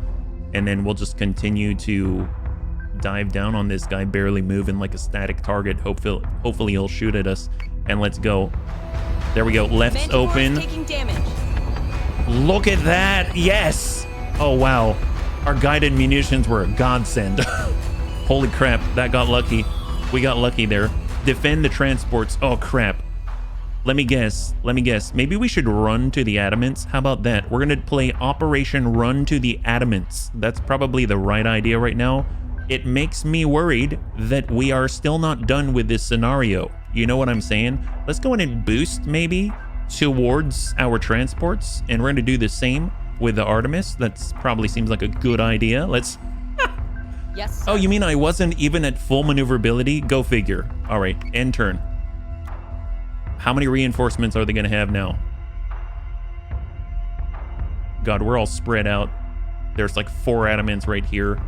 And then we'll just continue to dive down on this guy, barely moving like a static target. Hopefully he'll shoot at us. And let's go. There we go. Left's open. Look at that. Yes. Oh, wow. Our guided munitions were a godsend. Holy crap. That got lucky. We got lucky there. Defend the transports. Oh, crap. Let me guess. Maybe we should run to the Adamants. How about that? We're going to play Operation Run to the Adamants. That's probably the right idea right now. It makes me worried that we are still not done with this scenario. You know what I'm saying? Let's go in and boost maybe towards our transports. And we're going to do the same with the Artemis. That's probably seems like a good idea. Let's... Yes, sir. Oh, you mean I wasn't even at full maneuverability? Go figure. All right, end turn. How many reinforcements are they going to have now? God, we're all spread out. There's like 4 Adamants right here.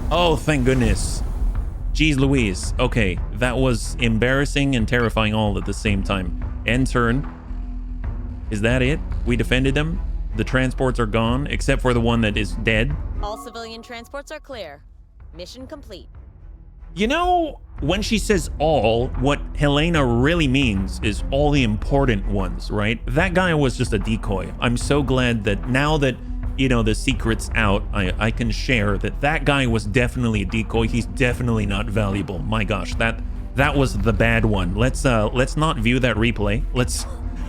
Oh, thank goodness. Jeez Louise. Okay, that was embarrassing and terrifying all at the same time. End turn. Is that it? We defended them? The transports are gone, except for the one that is dead. All civilian transports are clear. Mission complete. You know, when she says all, what Helena really means is all the important ones, right? That guy was just a decoy. I'm so glad that now that, you know, the secret's out, I can share that guy was definitely a decoy. He's definitely not valuable. My gosh, that was the bad one. Let's not view that replay.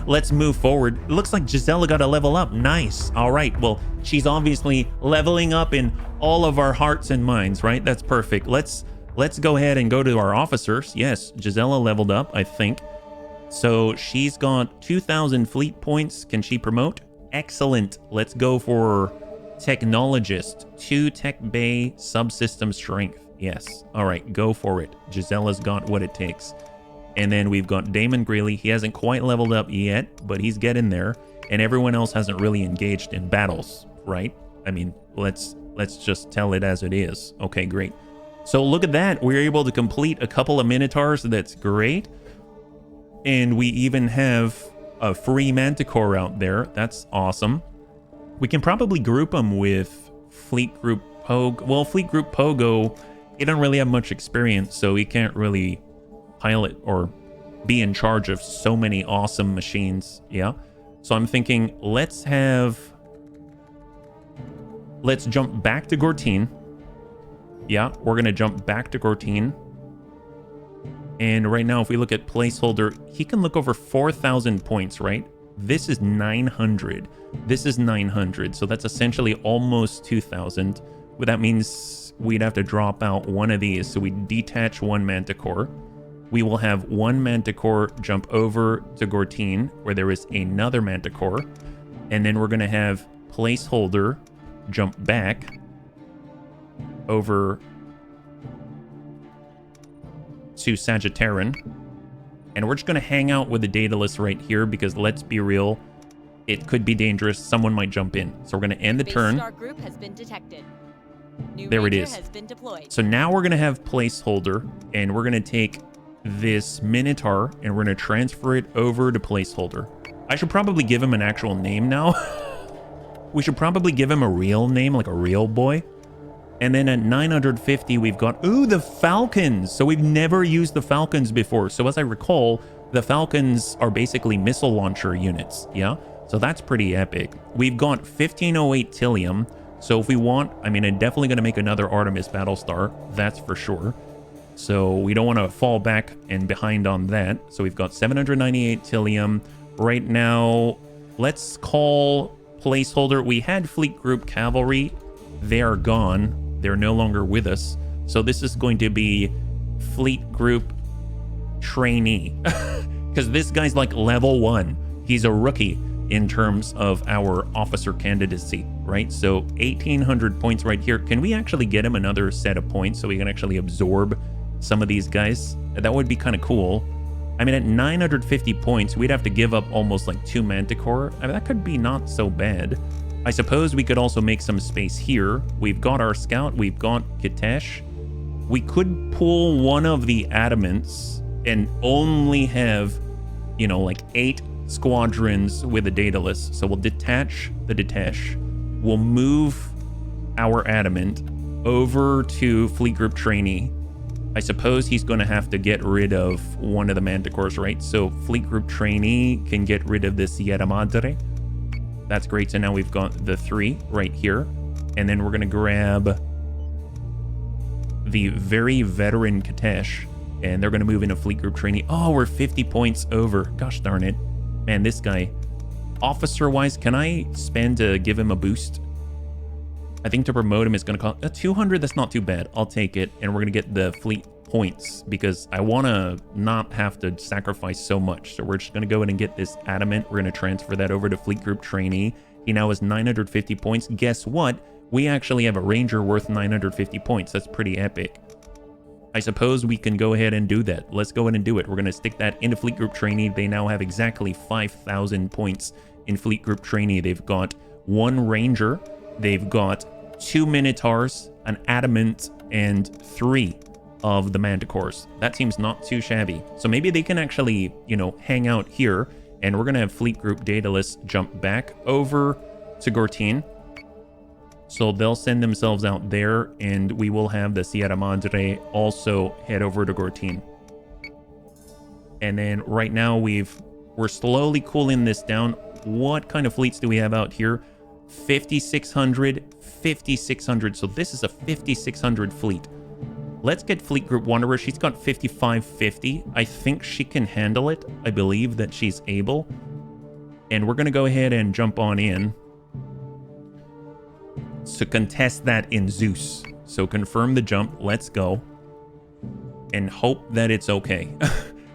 Let's move forward. It looks like Gisela got a level up. Nice. All right. Well, she's obviously leveling up in all of our hearts and minds, right? That's perfect. Let's go ahead and go to our officers. Yes, Gisela leveled up, I think. So she's got 2,000 fleet points. Can she promote? Excellent. Let's go for technologist. 2 tech bay subsystem strength. Yes. All right, go for it. Gisela's got what it takes. And then we've got Damon Greeley. He hasn't quite leveled up yet, but he's getting there. And everyone else hasn't really engaged in battles, right? I mean, let's just tell it as it is. Okay, great. So look at that. We're able to complete a couple of Minotaurs. That's great. And we even have a free Manticore out there. That's awesome. We can probably group them with Fleet Group Pogo. Well, Fleet Group Pogo, he don't really have much experience, so he can't really pilot or be in charge of so many awesome machines. Yeah. So I'm thinking, let's jump back to Gortine. Yeah, we're going to jump back to Gortine. And right now, if we look at placeholder, he can look over 4,000 points, right? This is 900. This is 900. So that's essentially almost 2,000. But that means we'd have to drop out one of these. So we detach one Manticore. We will have one Manticore jump over to Gortine, where there is another Manticore. And then we're going to have placeholder jump back over to Sagittarian. And we're just going to hang out with the Daedalus right here because let's be real, it could be dangerous. Someone might jump in. So we're going to end the turn. Star group has been detected. New there it Ranger is. Has been deployed. So now we're going to have placeholder and we're going to take this Minotaur and we're going to transfer it over to placeholder. I should probably give him an actual name now. We should probably give him a real name, like a real boy. And then at 950, we've got, ooh, the Falcons. So we've never used the Falcons before. So as I recall, the Falcons are basically missile launcher units. Yeah. So that's pretty epic. We've got 1508 Tillium. So if we want, I mean, I'm definitely going to make another Artemis Battlestar. That's for sure. So we don't want to fall back and behind on that. So we've got 798 Tillium. Right now, let's call placeholder. We had Fleet Group Cavalry. They are gone. They're no longer with us. So this is going to be Fleet Group Trainee. Because this guy's like level 1. He's a rookie in terms of our officer candidacy, right? So 1,800 points right here. Can we actually get him another set of points so we can actually absorb some of these guys? That would be kind of cool. I mean, at 950 points, we'd have to give up almost like 2 Manticore. I mean, that could be not so bad. I suppose we could also make some space here. We've got our scout. We've got Kitesh. We could pull one of the adamants and only have, you know, like 8 squadrons with a Daedalus. So we'll detach the Ditesh. We'll move our adamant over to Fleet Group Trainee. I suppose he's going to have to get rid of one of the Manticores, right? So Fleet Group Trainee can get rid of the Sierra Madre. That's great. So now we've got the 3 right here. And then we're going to grab the very veteran Kitesh. And they're going to move into Fleet Group Trainee. Oh, we're 50 points over. Gosh darn it. Man, this guy. Officer-wise, can I spend to give him a boost? I think to promote him is going to cost 200. That's not too bad. I'll take it. And we're going to get the fleet points because I want to not have to sacrifice so much. So we're just going to go in and get this adamant. We're going to transfer that over to Fleet Group Trainee. He now has 950 points. Guess what? We actually have a Ranger worth 950 points. That's pretty epic. I suppose we can go ahead and do that. Let's go ahead and do it. We're going to stick that into Fleet Group Trainee. They now have exactly 5,000 points in Fleet Group Trainee. They've got 1 Ranger. They've got 2 Minotaurs, an Adamant, and 3 of the Manticores. That seems not too shabby. So maybe they can actually, you know, hang out here. And we're going to have Fleet Group Daedalus jump back over to Gortine. So they'll send themselves out there, and we will have the Sierra Madre also head over to Gortine. And then right now we're slowly cooling this down. What kind of fleets do we have out here? 5,600, 5,600. So this is a 5,600 fleet. Let's get Fleet Group Wanderer. She's got 5,550. I think she can handle it. I believe that she's able. And we're going to go ahead and jump on in to contest that in Zeus. So confirm the jump. Let's go. And hope that it's okay.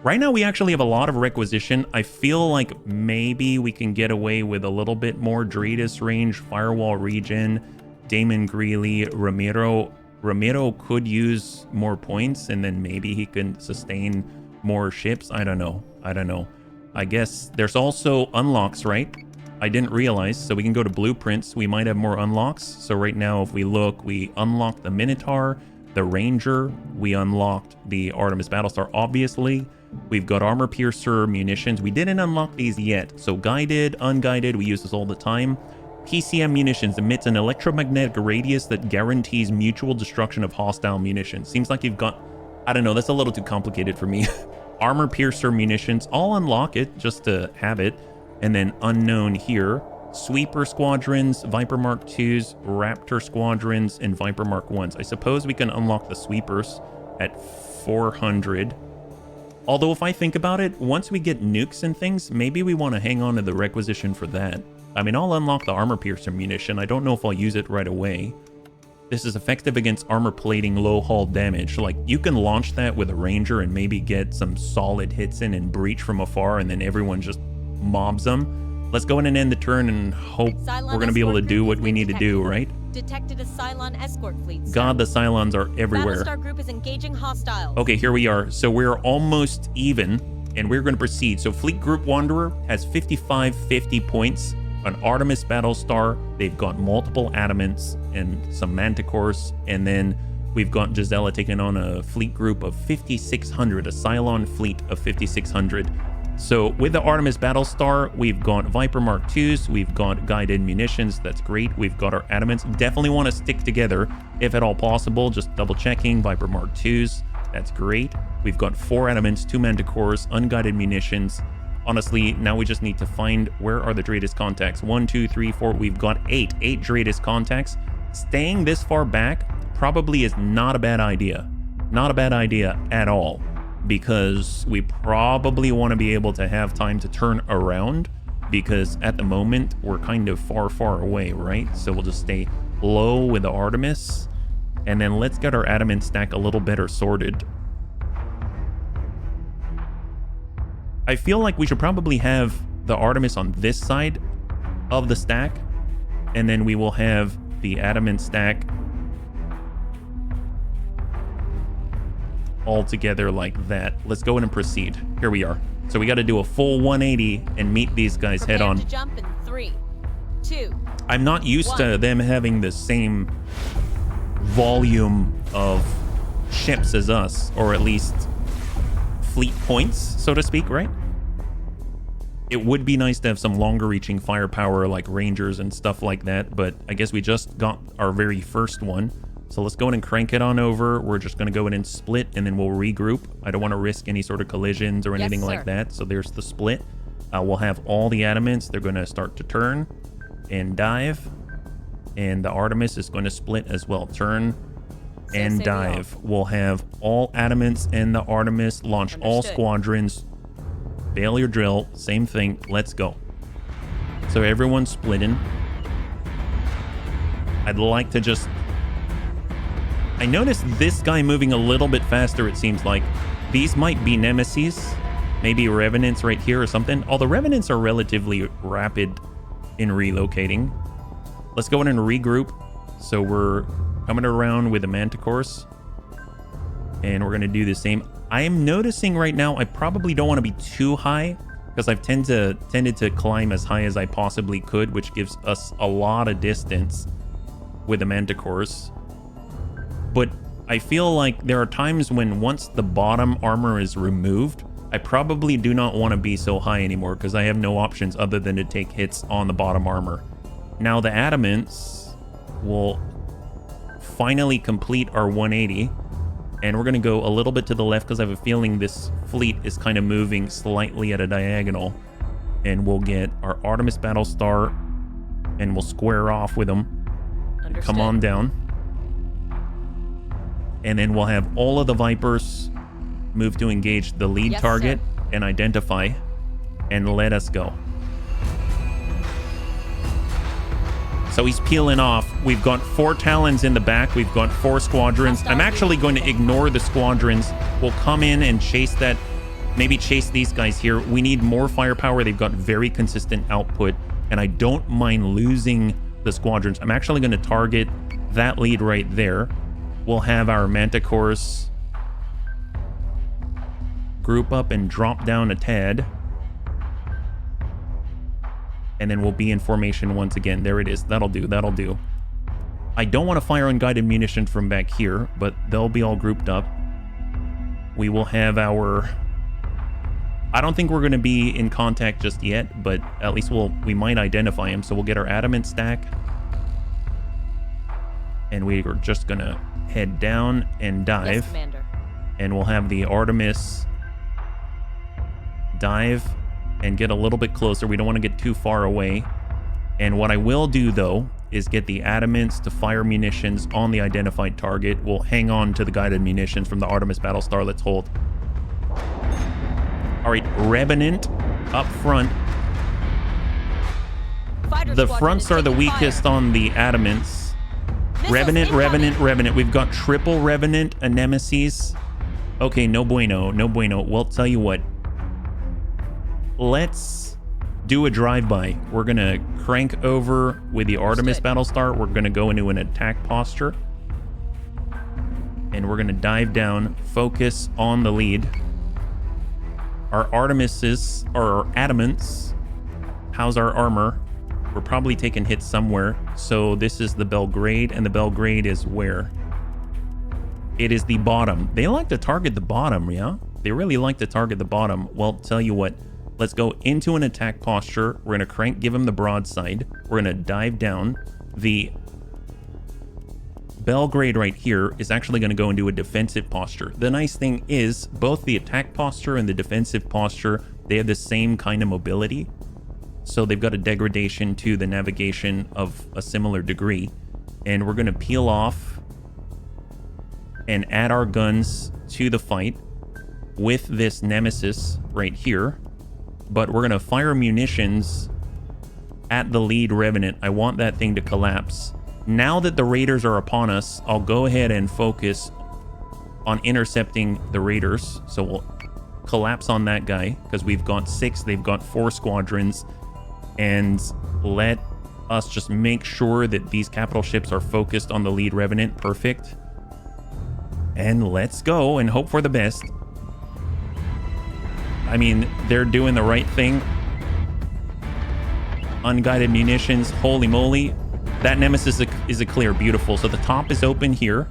Right now, we actually have a lot of requisition. I feel like maybe we can get away with a little bit more Dredis range, Firewall region, Damon Greeley, Ramiro. Ramiro could use more points, and then maybe he can sustain more ships. I don't know. I guess there's also unlocks, right? I didn't realize. So we can go to blueprints. We might have more unlocks. So right now, if we look, we unlocked the Minotaur, the Ranger. We unlocked the Artemis Battlestar, obviously. We've got armor piercer munitions. We didn't unlock these yet. So guided, unguided, we use this all the time. PCM munitions emits an electromagnetic radius that guarantees mutual destruction of hostile munitions. Seems like you've got, I don't know, that's a little too complicated for me. Armor piercer munitions, I'll unlock it just to have it. And then unknown here. Sweeper squadrons, Viper Mark 2s, Raptor squadrons, and Viper Mark 1s. I suppose we can unlock the sweepers at 400. Although if I think about it, once we get nukes and things, maybe we want to hang on to the requisition for that. I mean, I'll unlock the armor piercer munition. I don't know if I'll use it right away. This is effective against armor plating low hull damage. Like, you can launch that with a Ranger and maybe get some solid hits in and breach from afar, and then everyone just mobs them. Let's go in and end the turn and hope Cylon we're going to be able to do what we need to do, right? Detected a Cylon escort fleet. Sir. God, the Cylons are everywhere. Battlestar group is engaging hostiles. Okay, here we are. So we're almost even, and we're going to proceed. So Fleet Group Wanderer has 50 points. An Artemis Battlestar. They've got multiple Adamants and some Manticores. And then we've got Gisela taking on a fleet group of 5,600, a Cylon fleet of 5,600. So with the Artemis Battlestar, we've got Viper Mark 2s, we've got guided munitions, that's great. We've got our Adamants. Definitely want to stick together if at all possible, just double checking. Viper Mark 2s, that's great. We've got 4 Adamants, 2 Manticores, unguided munitions. Honestly, now we just need to find where are the Dreadus contacts. 1, 2, 3, 4, we've got 8 Dreadus contacts. Staying this far back probably is not a bad idea. Not a bad idea at all, because we probably want to be able to have time to turn around, because at the moment we're kind of far away, right? So we'll just stay low with the Artemis, and then let's get our adamant stack a little better sorted. I feel like we should probably have the Artemis on this side of the stack, and then we will have the adamant stack all together like that. Let's go in and proceed. Here we are. So we got to do a full 180 and meet these guys head on. To jump in 3, 2. I'm not used to them having the same volume of ships as us, or at least fleet points, so to speak, right? It would be nice to have some longer reaching firepower like Rangers and stuff like that, but I guess we just got our very first one. So let's go in and crank it on over. We're just going to go in and split, and then we'll regroup. I don't want to risk any sort of collisions or anything like that. So there's the split. We'll have all the adamants. They're going to start to turn and dive. And the Artemis is going to split as well. Turn and dive. We'll have all adamants and the Artemis launch all squadrons. Failure drill. Same thing. Let's go. So everyone's splitting. I'd like to just... I noticed this guy moving a little bit faster, it seems like. These might be Nemesis. Maybe Revenants right here or something. All the Revenants are relatively rapid in relocating. Let's go in and regroup. So we're coming around with the Manticores. And we're going to do the same. I am noticing right now I probably don't want to be too high, because I've tended to climb as high as I possibly could, which gives us a lot of distance with the Manticores. But I feel like there are times when once the bottom armor is removed, I probably do not want to be so high anymore, because I have no options other than to take hits on the bottom armor. Now the Adamants will finally complete our 180, and we're going to go a little bit to the left because I have a feeling this fleet is kind of moving slightly at a diagonal, and we'll get our Artemis Battlestar and we'll square off with them. Understood. Come on down. And then we'll have all of the Vipers move to engage the lead target and identify, and let us go. So he's peeling off. We've got 4 Talons in the back. We've got 4 squadrons. I'm actually going to ignore the squadrons. We'll come in and chase that. Maybe chase these guys here. We need more firepower. They've got very consistent output, and I don't mind losing the squadrons. I'm actually going to target that lead right there. We'll have our Manticores group up and drop down a tad. And then we'll be in formation once again. There it is. That'll do. That'll do. I don't want to fire unguided munitions from back here, but they'll be all grouped up. We will have our... I don't think we're going to be in contact just yet, but at least we might identify him. So we'll get our adamant stack. And we are just going to head down and dive. Yes, Commander. And we'll have the Artemis dive and get a little bit closer. We don't want to get too far away. And what I will do, though, is get the adamants to fire munitions on the identified target. We'll hang on to the guided munitions from the Artemis Battlestar. Let's hold. All right, Revenant up front. The fronts are the weakest on the adamants. Revenant, Revenant, Revenant. We've got triple Revenant, a Nemesis. Okay, no bueno, no bueno. Well, tell you what. Let's do a drive-by. We're going to crank over with the Artemis Battlestar. We're going to go into an attack posture. And we're going to dive down, focus on the lead. Our Artemises, or our adamants, how's our armor? We're probably taking hits somewhere. So this is the Belgrade, and the Belgrade is where? It is the bottom. They like to target the bottom, yeah? They really like to target the bottom. Well, tell you what. Let's go into an attack posture. We're going to give him the broadside. We're going to dive down. The Belgrade right here is actually going to go into a defensive posture. The nice thing is both the attack posture and the defensive posture, they have the same kind of mobility. So they've got a degradation to the navigation of a similar degree. And we're going to peel off and add our guns to the fight with this Nemesis right here. But we're going to fire munitions at the lead Revenant. I want that thing to collapse. Now that the Raiders are upon us, I'll go ahead and focus on intercepting the Raiders. So we'll collapse on that guy because we've got 6, they've got 4 squadrons. And let us just make sure that these capital ships are focused on the lead Revenant. Perfect. And let's go and hope for the best. I mean, they're doing the right thing. Unguided munitions, holy moly. That Nemesis is a clear, beautiful. So the top is open here.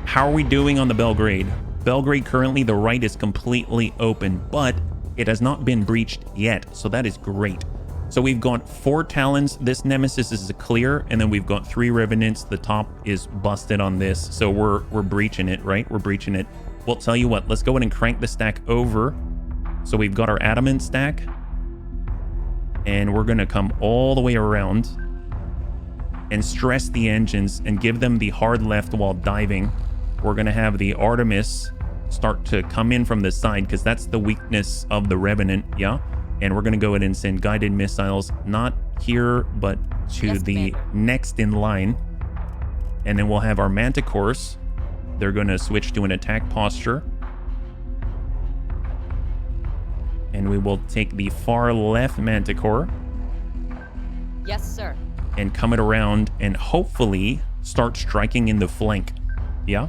How are we doing on the Belgrade? Belgrade currently, the right is completely open, but it has not been breached yet. So that is great. So we've got 4 Talons. This Nemesis is a clear, and then we've got 3 Revenants. The top is busted on this. So we're breaching it, right? We're breaching it. Well, tell you what, let's go ahead and crank the stack over. So we've got our adamant stack, and we're going to come all the way around and stress the engines and give them the hard left while diving. We're going to have the Artemis start to come in from the side because that's the weakness of the Revenant, yeah? And we're going to go ahead and send guided missiles, not here, but to the next in line. And then we'll have our Manticores. They're going to switch to an attack posture. And we will take the far left Manticore. Yes, sir. And come it around and hopefully start striking in the flank. Yeah?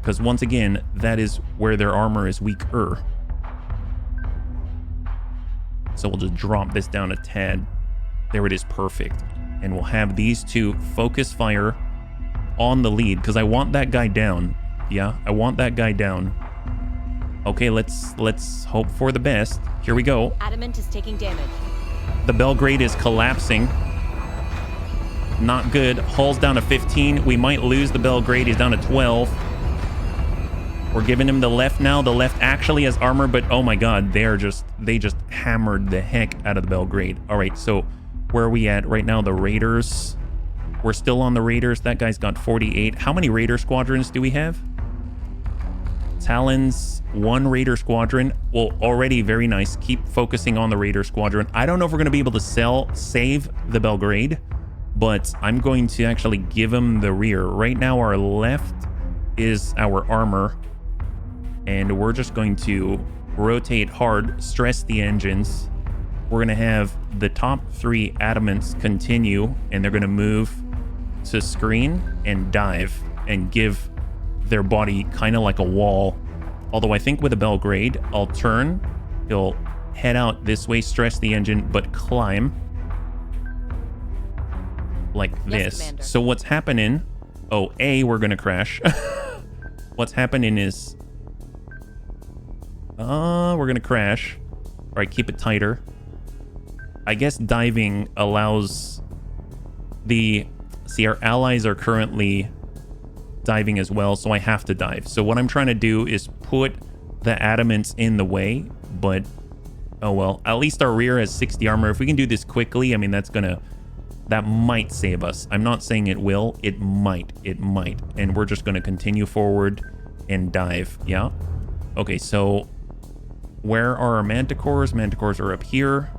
Because once again, that is where their armor is weaker. So we'll just drop this down a tad. There it is, perfect. And we'll have these 2 focus fire on the lead because I want that guy down. Yeah, I want that guy down. Okay, let's hope for the best. Here we go. Adamant is taking damage. The Belgrade is collapsing. Not good. Hull's down to 15. We might lose the Belgrade. He's down to 12. We're giving him the left now. The left actually has armor, but oh my god, they just hammered the heck out of the Belgrade. All right, so where are we at right now? The Raiders. We're still on the Raiders. That guy's got 48. How many Raider squadrons do we have? Talons, 1 Raider squadron. Well, already very nice. Keep focusing on the Raider squadron. I don't know if we're going to be able to save the Belgrade, but I'm going to actually give him the rear. Right now, our left is our armor, and we're just going to rotate hard, stress the engines. We're going to have the top 3 adamants continue, and they're going to move to screen and dive and give their body kind of like a wall. Although I think with a Belgrade, I'll turn, he'll head out this way, stress the engine, but climb. Like this. Commander. So what's happening... Oh, we're gonna crash. What's happening is... we're gonna crash. Alright, keep it tighter. I guess diving allows the... See, our allies are currently diving as well, so I have to dive. So what I'm trying to do is put the adamants in the way, but... Oh well, at least our rear has 60 armor. If we can do this quickly, I mean, that's gonna... That might save us. I'm not saying it will. It might. It might. And we're just going to continue forward and dive. Yeah? Okay, so where are our manticores? Manticores are up here.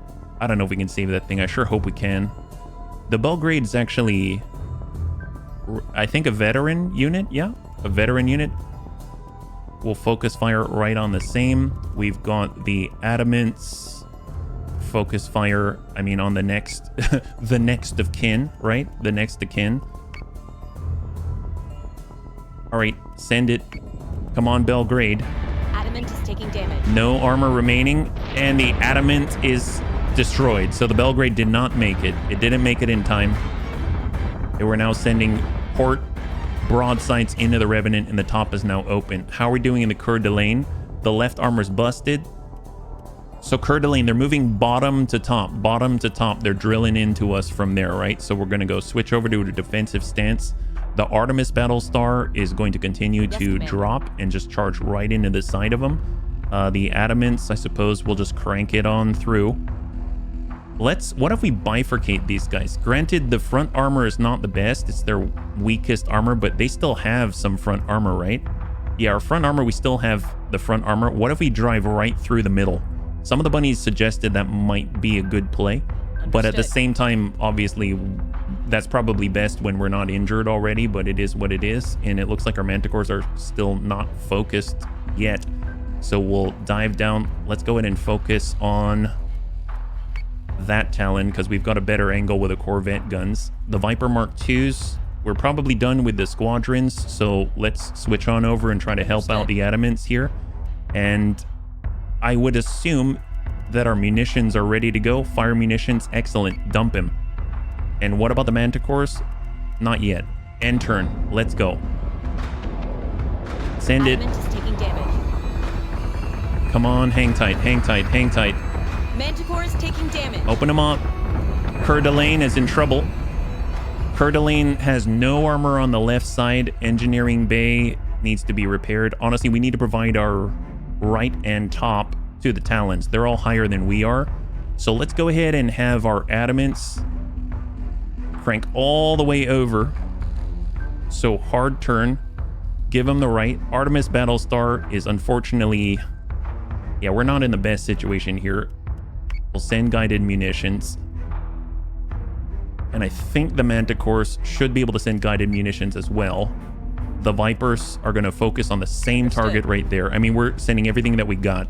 I don't know if we can save that thing. I sure hope we can. The Belgrade's actually, I think, a veteran unit. Yeah? A veteran unit. We'll focus fire right on the same. We've got the adamants. Focus fire, I mean, on the next the next of kin, right? The next of kin. All right, send it. Come on, Belgrade. Adamant is taking damage. No armor remaining, and the adamant is destroyed. So the Belgrade did not make it. It didn't make it in time. They were now sending port broadsides into the Revenant, and the top is now open. How are we doing in the Coeur d'Alene? The left armor's busted. So Coeur d'Alene, they're moving bottom to top. Bottom to top. They're drilling into us from there, right? So we're going to go switch over to a defensive stance. The Artemis Battlestar is going to continue to Commander. drop and just charge right into the side of them. The Adamants, I suppose, we'll just crank it on through. What if we bifurcate these guys? Granted, the front armor is not the best. It's their weakest armor, but they still have some front armor, right? Yeah, our front armor, we still have the front armor. What if we drive right through the middle? Some of the bunnies suggested that might be a good play, but at the same time, obviously, that's probably best when we're not injured already, but it is what it is, and it looks like our manticores are still not focused yet. So we'll dive down. Let's go ahead and focus on that Talon, because we've got a better angle with the Corvette guns. The Viper Mark IIs, we're probably done with the squadrons, so let's switch on over and try to help out the Adamants here. And I would assume that our munitions are ready to go. Fire munitions, excellent. Dump him. And what about the manticores? Not yet. End turn. Let's go. Send it. Adamant is taking damage. Come on, hang tight, hang tight, hang tight. Manticore is taking damage. Open them up. Coeur d'Alene is in trouble. Coeur d'Alene has no armor on the left side. Engineering bay needs to be repaired. Honestly, we need to provide our right and top to the Talons. They're all higher than we are. So let's go ahead and have our Adamants crank all the way over. So hard turn. Give them the right. Artemis Battlestar is unfortunately... Yeah, we're not in the best situation here. We'll send guided munitions. And I think the Manticores should be able to send guided munitions as well. The Vipers are going to focus on the same target right there. I mean, we're sending everything that we got.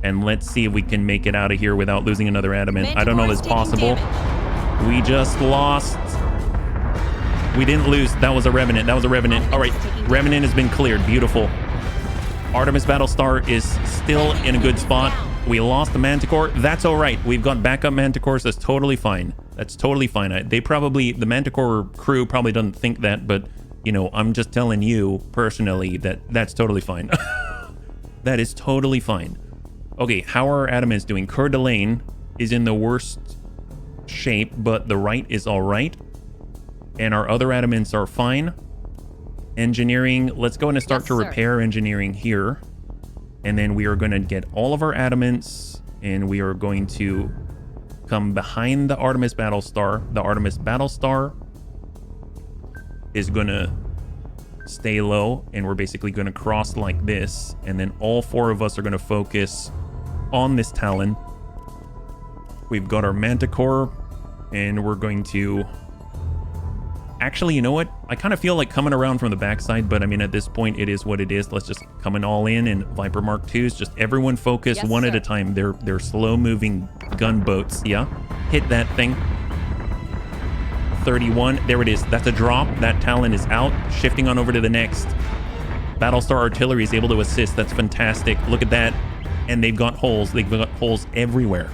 And let's see if we can make it out of here without losing another Adamant. I don't know if it's possible. We just lost. We didn't lose. That was a Revenant. That was a Revenant. All right. Revenant has been cleared. Beautiful. Artemis Battlestar is still in a good spot. We lost the Manticore. That's all right. We've got backup Manticores. That's totally fine. That's totally fine. They probably, the Manticore crew probably doesn't think that, but, you know, I'm just telling you personally that that's totally fine. That is totally fine. Okay, how are our Adamants doing? Coeur d'Alene is in the worst shape, but the right is all right. And our other Adamants are fine. Engineering, let's go and start to repair engineering here. And then we are going to get all of our Adamants, and we are going to come behind the Artemis Battlestar. The Artemis Battlestar is going to stay low, and we're basically going to cross like this. And then all four of us are going to focus on this Talon. We've got our Manticore, and we're going to... Actually, you know what? I kind of feel like coming around from the backside, but I mean, at this point, it is what it is. Let's just come in all in, and Viper Mark IIs, just everyone focus one at a time. They're slow-moving gunboats, yeah? Hit that thing. 31, there it is. That's a drop. That Talon is out. Shifting on over to the next. Battlestar Artillery is able to assist. That's fantastic. Look at that. and they've got holes. They've got holes everywhere.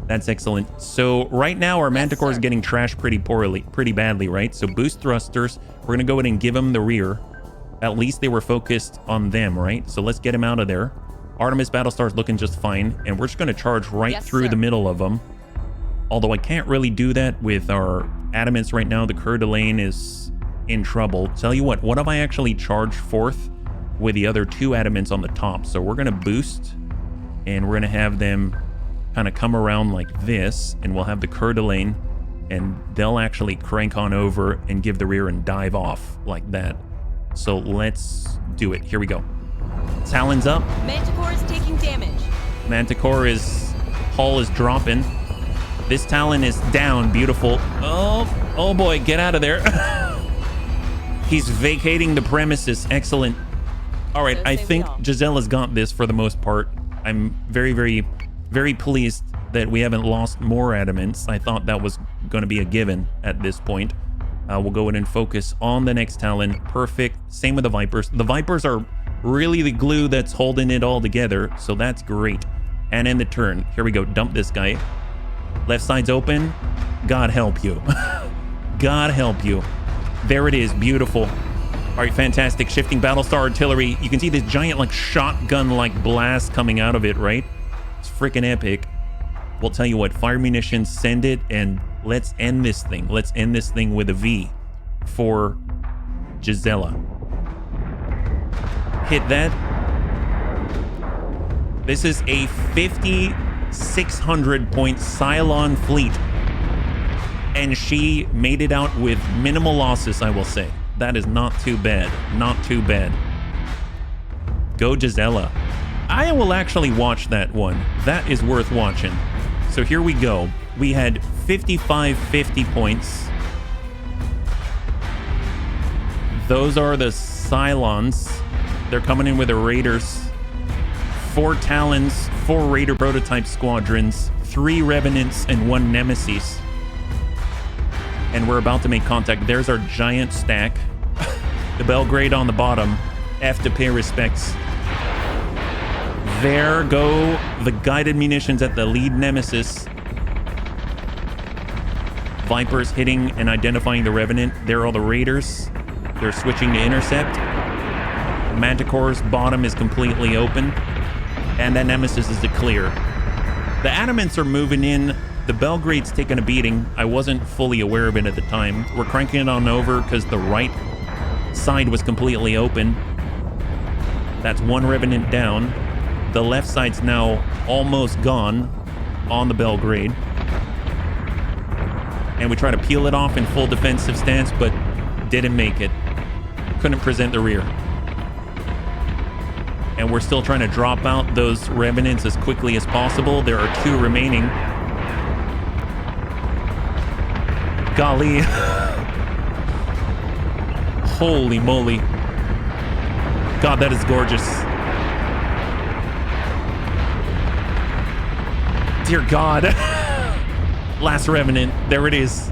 That's excellent. So right now our Manticore is getting trashed pretty badly, right? So boost thrusters. We're going to go ahead and give them the rear. At least they were focused on them, right? So let's get him out of there. Artemis Battlestar is looking just fine, and we're just going to charge right through the middle of them. Although I can't really do that with our adamants right now. The Coeur d'Alene is in trouble. Tell you what have I actually charged forth with the other 2 adamants on the top? So we're going to boost, and we're going to have them kind of come around like this, and we'll have the Coeur d'Alene, and they'll actually crank on over and give the rear and dive off like that. So let's do it. Here we go. Talons up. Manticore is taking damage. Manticore hull is dropping. This Talon is down. Beautiful. Oh boy, get out of there. He's vacating the premises. Excellent. All right, I think Gisella's got this for the most part. I'm very, very, very pleased that we haven't lost more adamants. I thought that was going to be a given at this point. We'll go ahead and focus on the next Talon. Perfect. Same with the Vipers. The Vipers are really the glue that's holding it all together, so that's great. And in the turn, here we go. Dump this guy. Left side's open. God help you. God help you. There it is. Beautiful. All right, fantastic. Shifting Battlestar artillery. You can see this giant like shotgun like blast coming out of it, right? It's freaking epic. We'll tell you what, fire munitions, send it, and let's end this thing. Let's end this thing with a V for Gisela. Hit that. This is a 5,600 point Cylon fleet, and she made it out with minimal losses, I will say. That is not too bad. Not too bad. Go Gisela. I will actually watch that one. That is worth watching. So here we go. We had 5550 points. Those are the Cylons. They're coming in with the Raiders. 4 Talons, 4 Raider prototype squadrons, 3 Revenants, and 1 Nemesis. And we're about to make contact. There's our giant stack. The Belgrade on the bottom. F to pay respects. There go the guided munitions at the lead Nemesis. Vipers hitting and identifying the Revenant. There are the Raiders. They're switching to intercept. Manticore's bottom is completely open. And that Nemesis is to clear. The Adamants are moving in. The Belgrade's taking a beating. I wasn't fully aware of it at the time. We're cranking it on over because the right side was completely open. That's 1 Revenant down. The left side's now almost gone on the Belgrade. And we try to peel it off in full defensive stance, but didn't make it. Couldn't present the rear. And we're still trying to drop out those Revenants as quickly as possible. There are 2 remaining. Golly. Holy moly. God, that is gorgeous. Dear God. Last Revenant. There it is.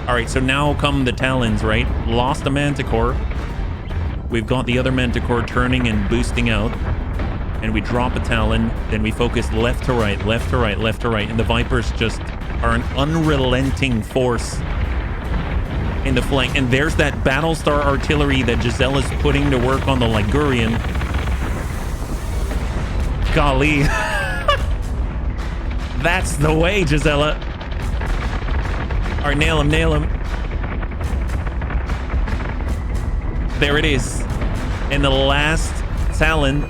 All right, so now come the Talons, right? Lost a Manticore. We've got the other Manticore turning and boosting out. And we drop a Talon. Then we focus left to right, left to right, left to right. And the Vipers just are an unrelenting force in the flank. And there's that Battlestar artillery that Gisela's putting to work on the Ligurian. Golly. That's the way, Gisela. All right, nail him, nail him. There it is. And the last Talon.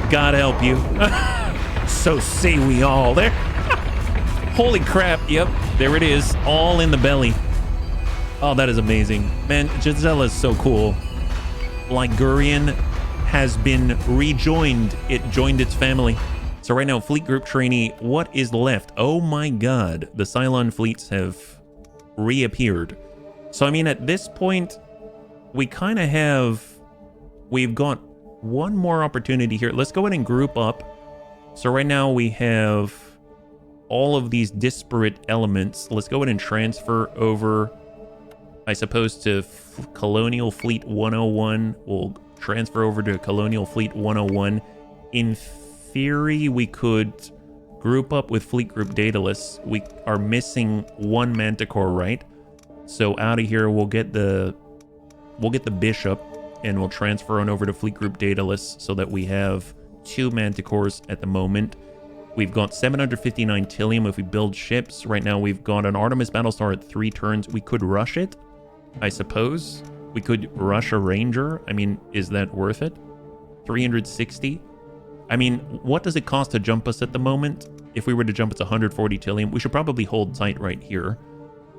God help you. So say we all. There. Holy crap. Yep, there it is. All in the belly. Oh, that is amazing. Man, Gisela is so cool. Ligurian has been rejoined. It joined its family. So right now, fleet group trainee, what is left? Oh my God. The Cylon fleets have reappeared. So, I mean, at this point, we kind of have... We've got one more opportunity here. Let's go ahead and group up. So right now we have all of these disparate elements. Let's go ahead and transfer over. I suppose, to Colonial Fleet 101. We'll transfer over to Colonial Fleet 101. In theory, we could group up with Fleet Group Daedalus. We are missing one Manticore, right? So out of here, we'll get the Bishop, and we'll transfer on over to Fleet Group Daedalus so that we have 2 Manticores at the moment. We've got 759 Tillium if we build ships. Right now, we've got an Artemis Battlestar at 3 turns. We could rush it, I suppose. We could rush a Ranger. I mean, is that worth it? 360? I mean, what does it cost to jump us at the moment? If we were to jump, it's 140 Tillium. We should probably hold tight right here.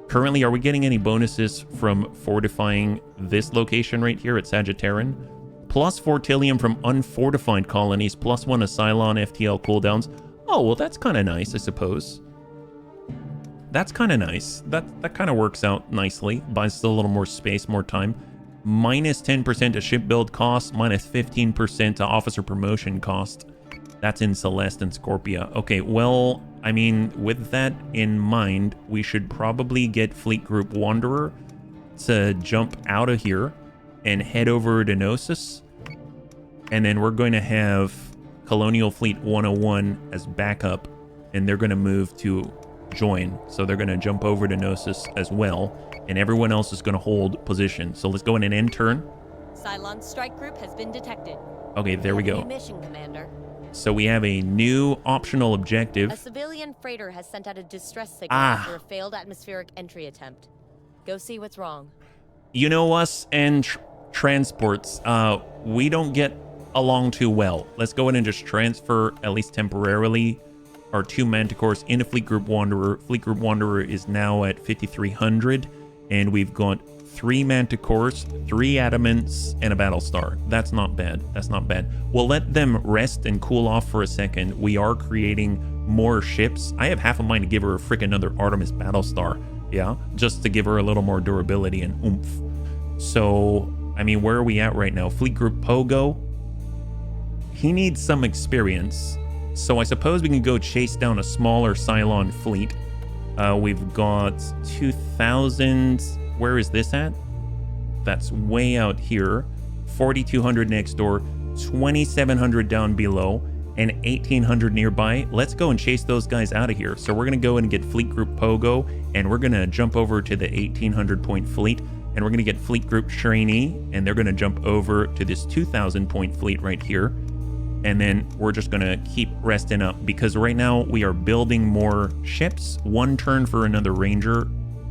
Currently, are we getting any bonuses from fortifying this location right here at Sagittarian? Plus 4 Tillium from unfortified colonies, plus 1 Cylon FTL cooldowns. Oh, well, that's kind of nice, I suppose. That's kind of nice. That kind of works out nicely. Buys us a little more space, more time. Minus 10% to ship build cost, minus 15% to officer promotion cost. That's in Celeste and Scorpia. Okay, well, I mean, with that in mind, we should probably get Fleet Group Wanderer to jump out of here and head over to Gnosis. And then we're going to have Colonial Fleet 101 as backup, and they're going to move to join. So they're going to jump over to Gnosis as well, and everyone else is going to hold position. So let's go in an end turn. Cylon strike group has been detected. Okay, there we go. Mission, Commander. So we have a new optional objective. A civilian freighter has sent out a distress signal after a failed atmospheric entry attempt. Go see what's wrong. You know us and transports. We don't get along too well. Let's go ahead and just transfer, at least temporarily, our 2 Manticores into Fleet Group Wanderer. Fleet Group Wanderer is now at 5,300, and we've got 3 Manticores, 3 Adamants, and a Battlestar. That's not bad. That's not bad. We'll let them rest and cool off for a second. We are creating more ships. I have half a mind to give her a freaking another Artemis Battlestar. Yeah, just to give her a little more durability and oomph. So, I mean, where are we at right now? Fleet Group Pogo. He needs some experience. So I suppose we can go chase down a smaller Cylon fleet. We've got 2,000. Where is this at? That's way out here. 4,200 next door, 2,700 down below, and 1,800 nearby. Let's go and chase those guys out of here. So we're going to go and get Fleet Group Pogo, and we're going to jump over to the 1,800 point fleet, and we're going to get Fleet Group Trainee, and they're going to jump over to this 2,000 point fleet right here. And then we're just going to keep resting up, because right now we are building more ships. 1 turn for another Ranger.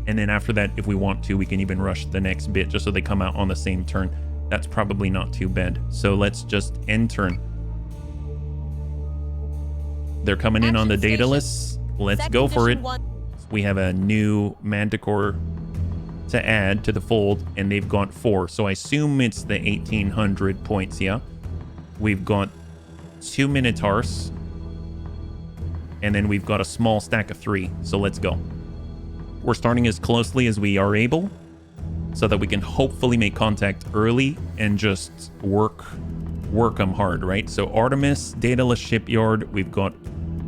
And then after that, if we want to, we can even rush the next bit just so they come out on the same turn. That's probably not too bad. So let's just end turn. They're coming in on the Daedalus. Let's go for it. We have a new Manticore to add to the fold, and they've got 4. So I assume it's the 1,800 points, yeah? We've got 2 Minotaurs, and then we've got a small stack of 3. So let's go. We're starting as closely as we are able so that we can hopefully make contact early and just work them hard, right? So Artemis, Daedalus Shipyard, we've got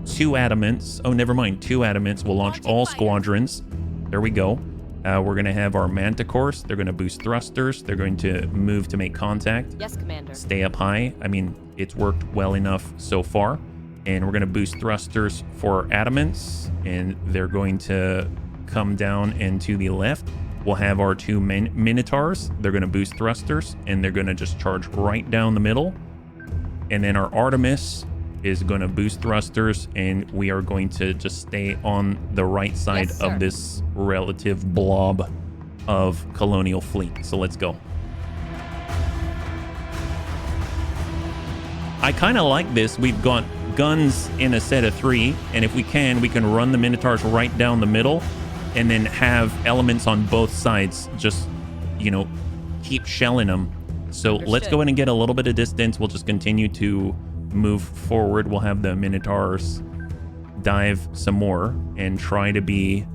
2 Adamants. Oh, never mind, 2 Adamants. We'll launch all squadrons. There we go. We're going to have our Manticores. They're going to boost thrusters. They're going to move to make contact. Yes, Commander. Stay up high. I mean, it's worked well enough so far. And we're going to boost thrusters for Adamants, and they're going to come down and to the left. We'll have our 2 Minotaurs. They're going to boost thrusters, and they're going to just charge right down the middle. And then our Artemis is going to boost thrusters, and we are going to just stay on the right side of this relative blob of Colonial Fleet. So let's go. I kind of like this. We've got guns in a set of 3, and if we can run the Minotaurs right down the middle, and then have elements on both sides. Just, you know, keep shelling them. So let's go in and get a little bit of distance. We'll just continue to move forward. We'll have the Minotaurs dive some more and try to be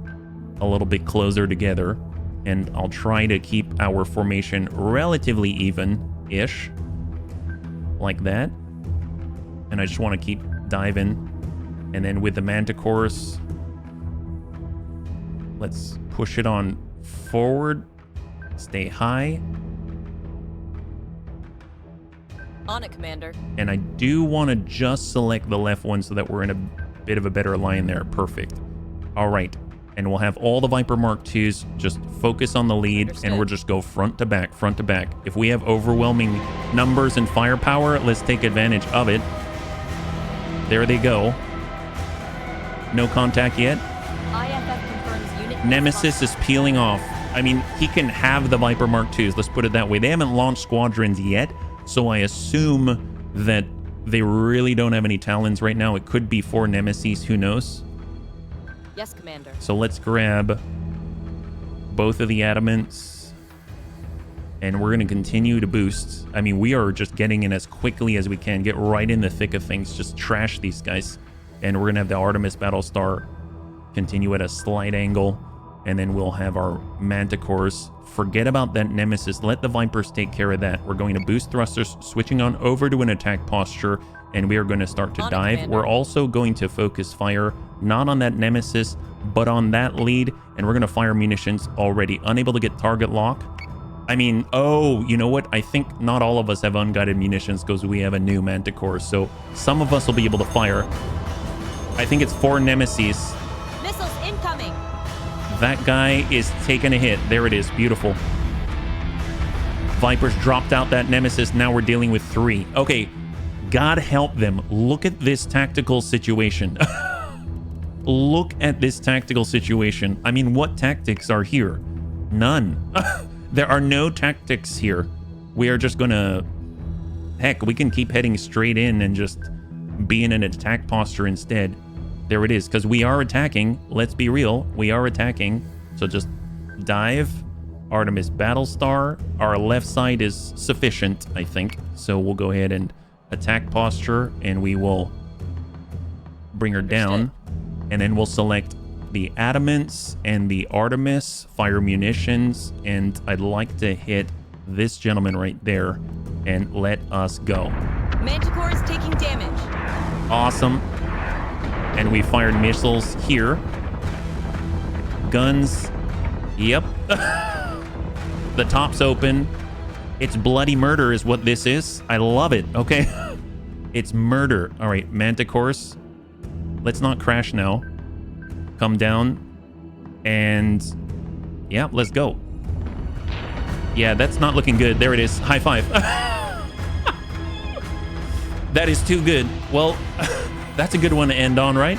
a little bit closer together. And I'll try to keep our formation relatively even-ish, like that. And I just want to keep diving. And then with the Manticores, let's push it on forward. Stay high. On it, Commander. And I do want to just select the left one so that we're in a bit of a better line there. Perfect. All right. And we'll have all the Viper Mark IIs just focus on the lead. Understood. And we'll just go front to back, front to back. If we have overwhelming numbers and firepower, let's take advantage of it. There they go. No contact yet. IFF confirms unit. Nemesis is peeling off. I mean, he can have the Viper Mark IIs. Let's put it that way. They haven't launched squadrons yet. So I assume that they really don't have any Talons right now. It could be 4 Nemesis, who knows? Yes, Commander. So let's grab both of the Adamants. And we're going to continue to boost. I mean, we are just getting in as quickly as we can. Get right in the thick of things. Just trash these guys. And we're going to have the Artemis Battlestar continue at a slight angle. And then we'll have our Manticores. Forget about that Nemesis. Let the Vipers take care of that. We're going to boost thrusters, switching on over to an attack posture, and we are going to start to dive. We're also going to focus fire, not on that Nemesis, but on that lead, and we're going to fire munitions already. Unable to get target lock. I mean, oh, you know what? I think not all of us have unguided munitions because we have a new Manticore, so some of us will be able to fire. I think it's 4 Nemesis. Missiles incoming. That guy is taking a hit. There it is. Beautiful. Vipers dropped out that Nemesis. Now we're dealing with 3. Okay. God help them. Look at this tactical situation. Look at this tactical situation. I mean, what tactics are here? None. There are no tactics here. We are just gonna... Heck, we can keep heading straight in and just be in an attack posture instead. There it is, because we are attacking. Let's be real. We are attacking. So just dive. Artemis Battlestar. Our left side is sufficient, I think. So we'll go ahead and attack posture, and we will bring her down. And then we'll select the Adamants and the Artemis, fire munitions, and I'd like to hit this gentleman right there and let us go. Manticore is taking damage. Awesome. And we fired missiles here. Guns. Yep. The top's open. It's bloody murder is what this is. I love it. Okay. It's murder. All right, Manticores. Let's not crash now. Come down. And yeah, let's go. Yeah, that's not looking good. There it is. High five. That is too good. Well, that's a good one to end on, right?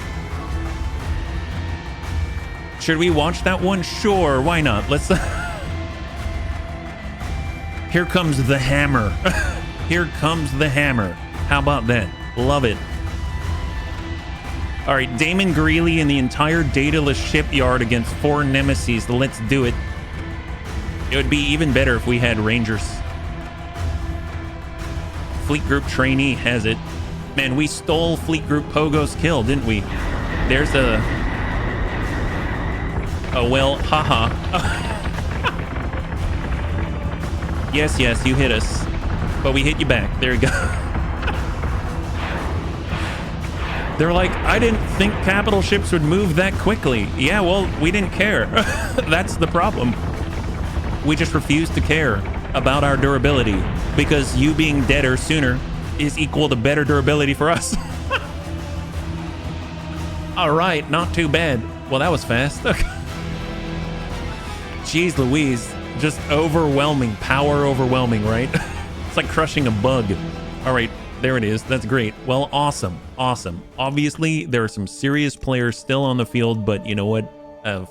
Should we watch that one? Sure, why not? Let's... Here comes the hammer. Here comes the hammer. How about that? Love it. All right, Damon Greeley and the entire Daedalus shipyard against 4 Nemesis. Let's do it. It would be even better if we had Rangers. Fleet Group trainee has it. Man, we stole Fleet Group Pogo's kill, didn't we? There's a... Oh, well, haha. Yes, yes, you hit us. But we hit you back. There you go. They're like, I didn't think capital ships would move that quickly. Yeah, well, we didn't care. That's the problem. We just refuse to care about our durability because you being deader sooner is equal to better durability for us. All right, not too bad. Well, that was fast. Jeez Louise, just overwhelming, power overwhelming, right? It's like crushing a bug. All right, there it is. That's great. Well, awesome, awesome. Obviously, there are some serious players still on the field, but you know what?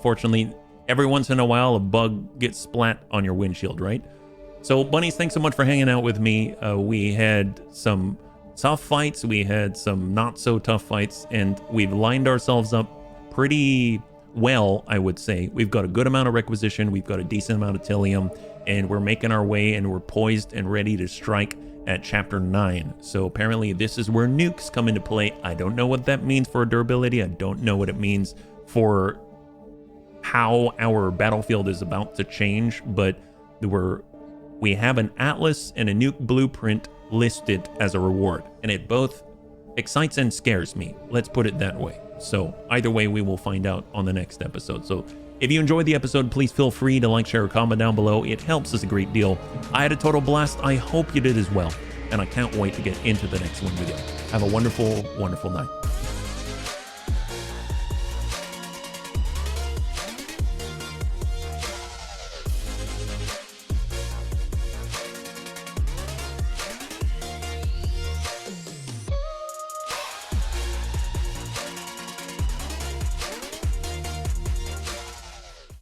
Fortunately, every once in a while, a bug gets splat on your windshield, right? So, bunnies, thanks so much for hanging out with me. We had some tough fights. We had some not so tough fights, and we've lined ourselves up pretty well, I would say. We've got a good amount of requisition. We've got a decent amount of Tilium, and we're making our way, and we're poised and ready to strike at Chapter 9. So apparently this is where nukes come into play. I don't know what that means for durability. I don't know what it means for how our battlefield is about to change, but we have an atlas and a nuke blueprint listed as a reward, and it both excites and scares me. Let's put it that way. So either way, we will find out on the next episode. So If you enjoyed the episode, please feel free to like, share, or comment down below. It helps us a great deal. I had a total blast. I hope you did as well. And I can't wait to get into the next one with you. Have a wonderful, wonderful night.